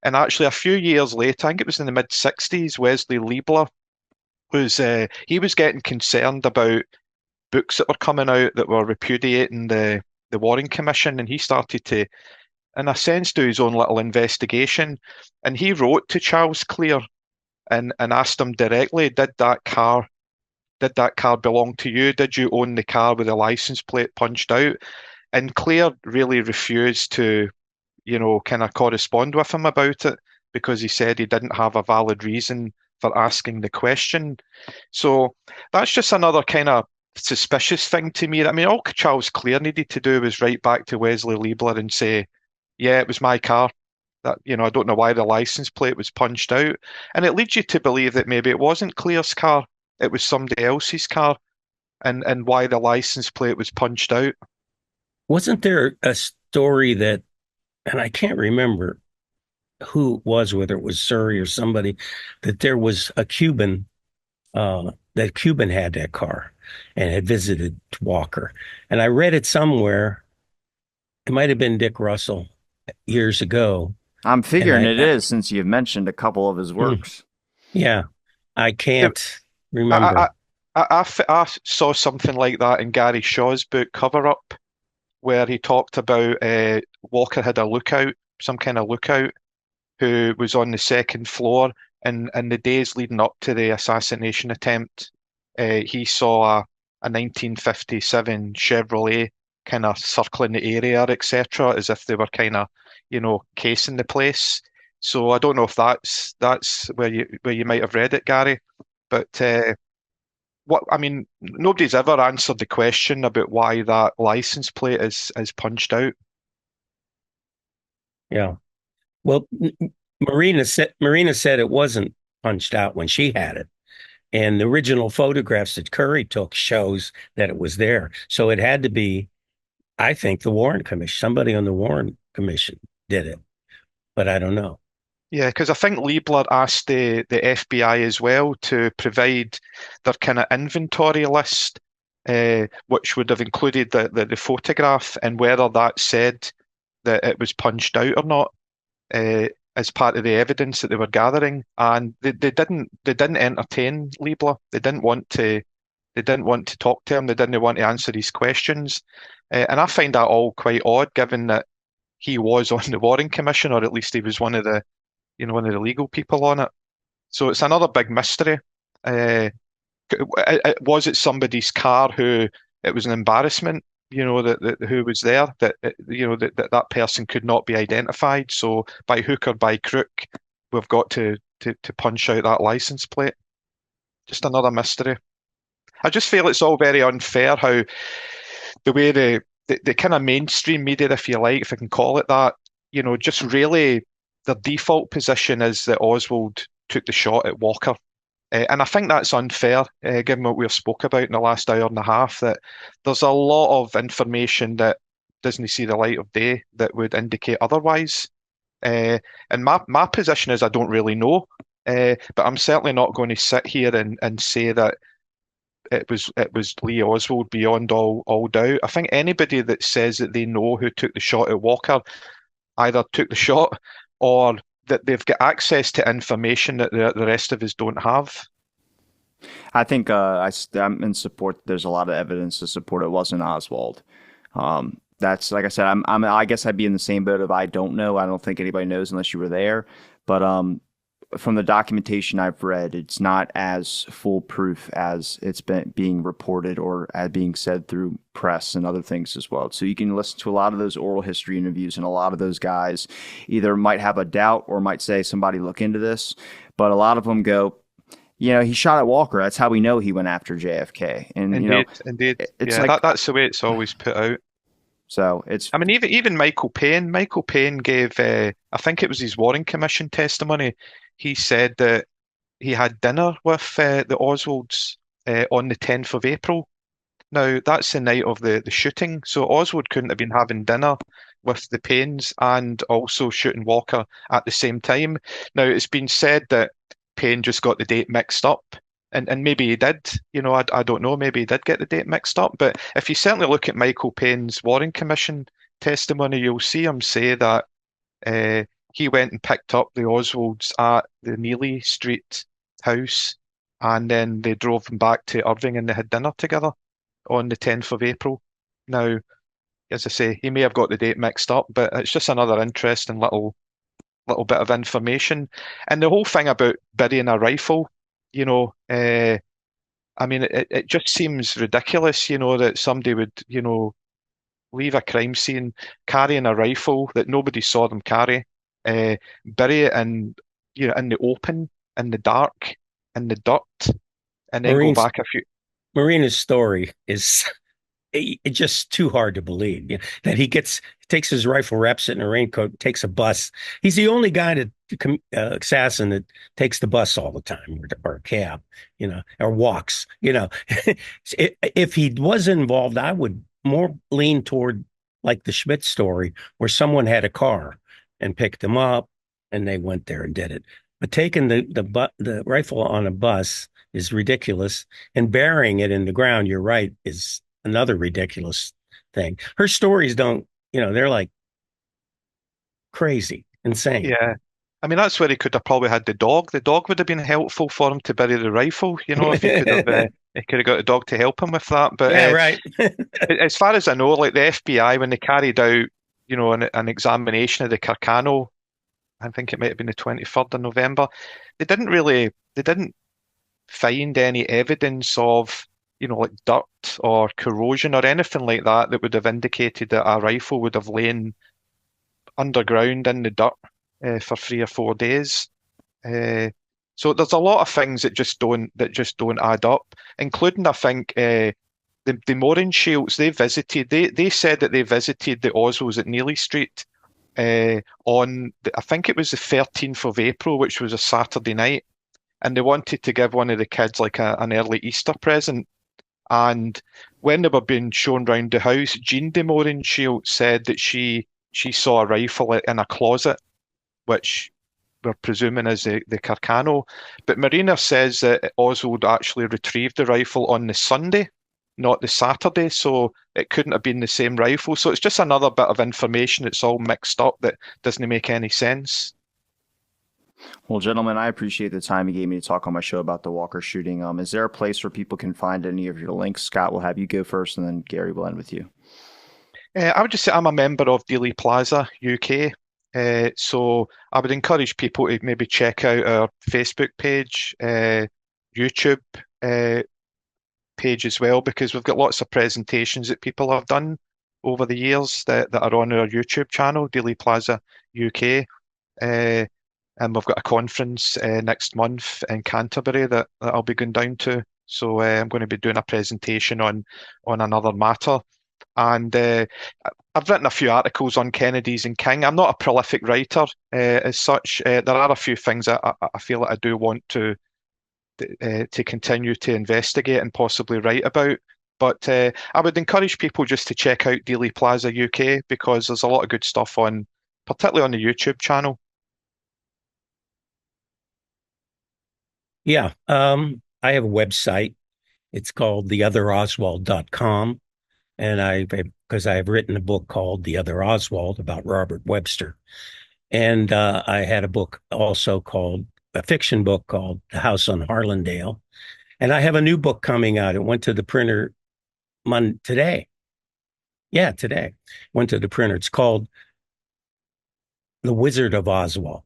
And actually, a few years later, I think it was in the mid-60s, Wesley Liebler he was getting concerned about books that were coming out that were repudiating the Warren Commission, and he started to, in a sense, do his own little investigation. And he wrote to Charles Clear and asked him directly, did that car belong to you? Did you own the car with the license plate punched out? And Clear really refused to, kind of correspond with him about it because he said he didn't have a valid reason for asking the question. So that's just another kind of suspicious thing to me. I mean, all Charles Clear needed to do was write back to Wesley Liebler and say, yeah, it was my car. That, I don't know why the license plate was punched out. And it leads you to believe that maybe it wasn't Clear's car, it was somebody else's car, and why the license plate was punched out. Wasn't there a story that, and I can't remember who it was, whether it was Surrey or somebody, that there was a Cuban, that Cuban had that car and had visited Walker. And I read it somewhere. It might have been Dick Russell years ago. I'm figuring it is, since you've mentioned a couple of his works. Yeah, I can't remember. I saw something like that in Gary Shaw's book Cover Up, where he talked about Walker had a lookout, some kind of lookout, who was on the second floor, and in the days leading up to the assassination attempt, he saw a 1957 Chevrolet kind of circling the area, etc., as if they were kind of, casing the place. So I don't know if that's where you might have read it, Gary, but nobody's ever answered the question about why that license plate is punched out. Yeah. Well, Marina said it wasn't punched out when she had it. And the original photographs that Curry took shows that it was there. So it had to be, I think, the Warren Commission. Somebody on the Warren Commission did it. But I don't know. Yeah, because I think Liebler asked the FBI as well to provide their kind of inventory list, which would have included the photograph and whether that said that it was punched out or not, as part of the evidence that they were gathering. And they didn't entertain Liebler. They didn't want to talk to him. They didn't want to answer his questions. And I find that all quite odd, given that he was on the Warren Commission, or at least he was one of the legal people on it. So it's another big mystery. Was it somebody's car who it was an embarrassment, that who was there, that person could not be identified. So by hook or by crook, we've got to punch out that license plate. Just another mystery. I just feel it's all very unfair how the way the kind of mainstream media, if you like, if I can call it that, just really their default position is that Oswald took the shot at Walker. And I think that's unfair, given what we've spoke about in the last hour and a half, that there's a lot of information that doesn't see the light of day that would indicate otherwise. And my position is I don't really know, but I'm certainly not going to sit here and say that it was Lee Oswald beyond all doubt. I think anybody that says that they know who took the shot at Walker either took the shot or that they've got access to information that the rest of us don't have. I think I'm in support. There's a lot of evidence to support it wasn't Oswald. That's, like I said, I guess I'd be in the same boat of I don't know. I don't think anybody knows unless you were there. But from the documentation I've read, it's not as foolproof as it's been being reported or as being said through press and other things as well. So you can listen to a lot of those oral history interviews, and a lot of those guys either might have a doubt or might say, somebody look into this. But a lot of them go, he shot at Walker. That's how we know he went after JFK. And, Indeed. it's Yeah, like, that's the way it's always put out. so it's, I mean, even Michael Payne gave, I think it was his Warren Commission testimony. He said that he had dinner with the Oswalds on the 10th of April. Now, that's the night of the shooting, so Oswald couldn't have been having dinner with the Paynes and also shooting Walker at the same time. Now, it's been said that Payne just got the date mixed up, and maybe he did. I don't know, maybe he did get the date mixed up, but if you certainly look at Michael Payne's Warren Commission testimony, you'll see him say that he went and picked up the Oswalds at the Neely Street house, and then they drove them back to Irving and they had dinner together on the 10th of April. Now, as I say, he may have got the date mixed up, but it's just another interesting little bit of information. And the whole thing about burying a rifle, I mean, it just seems ridiculous, that somebody would, leave a crime scene carrying a rifle that nobody saw them carry, bury it in the open, in the dark, in the dirt, and then go back a few. Marina's story is it's just too hard to believe. That he takes his rifle, wraps it in a raincoat, takes a bus. He's the only guy assassin that takes the bus all the time, or a cab, or walks. If he was involved, I would more lean toward like the Schmidt story, where someone had a car and picked them up, and they went there and did it. But taking the rifle on a bus is ridiculous, and burying it in the ground, you're right, is another ridiculous thing. Her stories don't, they're like crazy, insane. Yeah. I mean, that's where he could have probably had the dog. The dog would have been helpful for him to bury the rifle, if he could have got a dog to help him with that. But yeah, right. As far as I know, like the FBI, when they carried out, an examination of the Carcano, I think it might have been the 23rd of November, they didn't find any evidence of, like dirt or corrosion or anything like that would have indicated that a rifle would have lain underground in the dirt for 3 or 4 days. So there's a lot of things that just don't add up, including, I think, the Moran Shields they visited. They said that they visited the Oswalds at Neely Street on I think it was the 13th of April, which was a Saturday night, and they wanted to give one of the kids like an early Easter present. And when they were being shown round the house, Jean de Moran Shields said that she saw a rifle in a closet, which we're presuming is the Carcano. But Marina says that Oswald actually retrieved the rifle on the Sunday, not the Saturday, so it couldn't have been the same rifle. So it's just another bit of information that's all mixed up that doesn't make any sense. Well, gentlemen, I appreciate the time you gave me to talk on my show about the Walker shooting. Is there a place where people can find any of your links? Scott, we'll have you go first, and then Gary will end with you. I would just say I'm a member of Dealey Plaza UK. So I would encourage people to maybe check out our Facebook page, YouTube page as well, because we've got lots of presentations that people have done over the years that are on our YouTube channel, Dealey Plaza UK. And we've got a conference next month in Canterbury that I'll be going down to. So I'm going to be doing a presentation on another matter. And I've written a few articles on Kennedys and King. I'm not a prolific writer as such. There are a few things that I feel that I do want to continue to investigate and possibly write about. But I would encourage people just to check out Dealey Plaza UK, because there's a lot of good stuff particularly on the YouTube channel. Yeah, I have a website. It's called theotheroswald.com. And because I've written a book called The Other Oswald about Robert Webster. And I had a book also a fiction book called The House on Harlandale. And I have a new book coming out. It went to the printer today. Yeah, today. Went to the printer. It's called The Wizard of Oswald: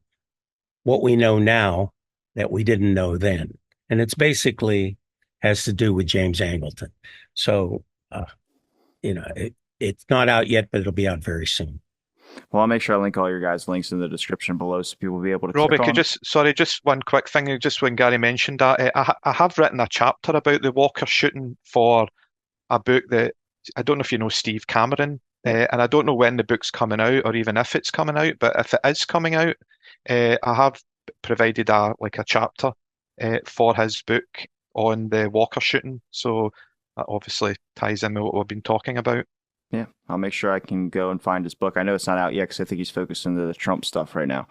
What We Know Now that we didn't know then. And it's basically has to do with James Angleton. So, it's not out yet, but it'll be out very soon. Well, I'll make sure I link all your guys' links in the description below so people will be able to Robbie, click on. just one quick thing, just when Gary mentioned that, I have written a chapter about the Walker shooting for a book that, I don't know if you know Steve Cameron, and I don't know when the book's coming out or even if it's coming out, but if it is coming out, I have provided a chapter for his book on the Walker shooting. So that obviously ties in with what we've been talking about. Yeah, I'll make sure I can go and find his book. I know it's not out yet because I think he's focused on the Trump stuff right now.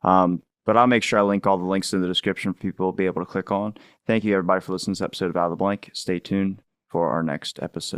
But I'll make sure I link all the links in the description for people to be able to click on. Thank you, everybody, for listening to this episode of Out of the Blank. Stay tuned for our next episode.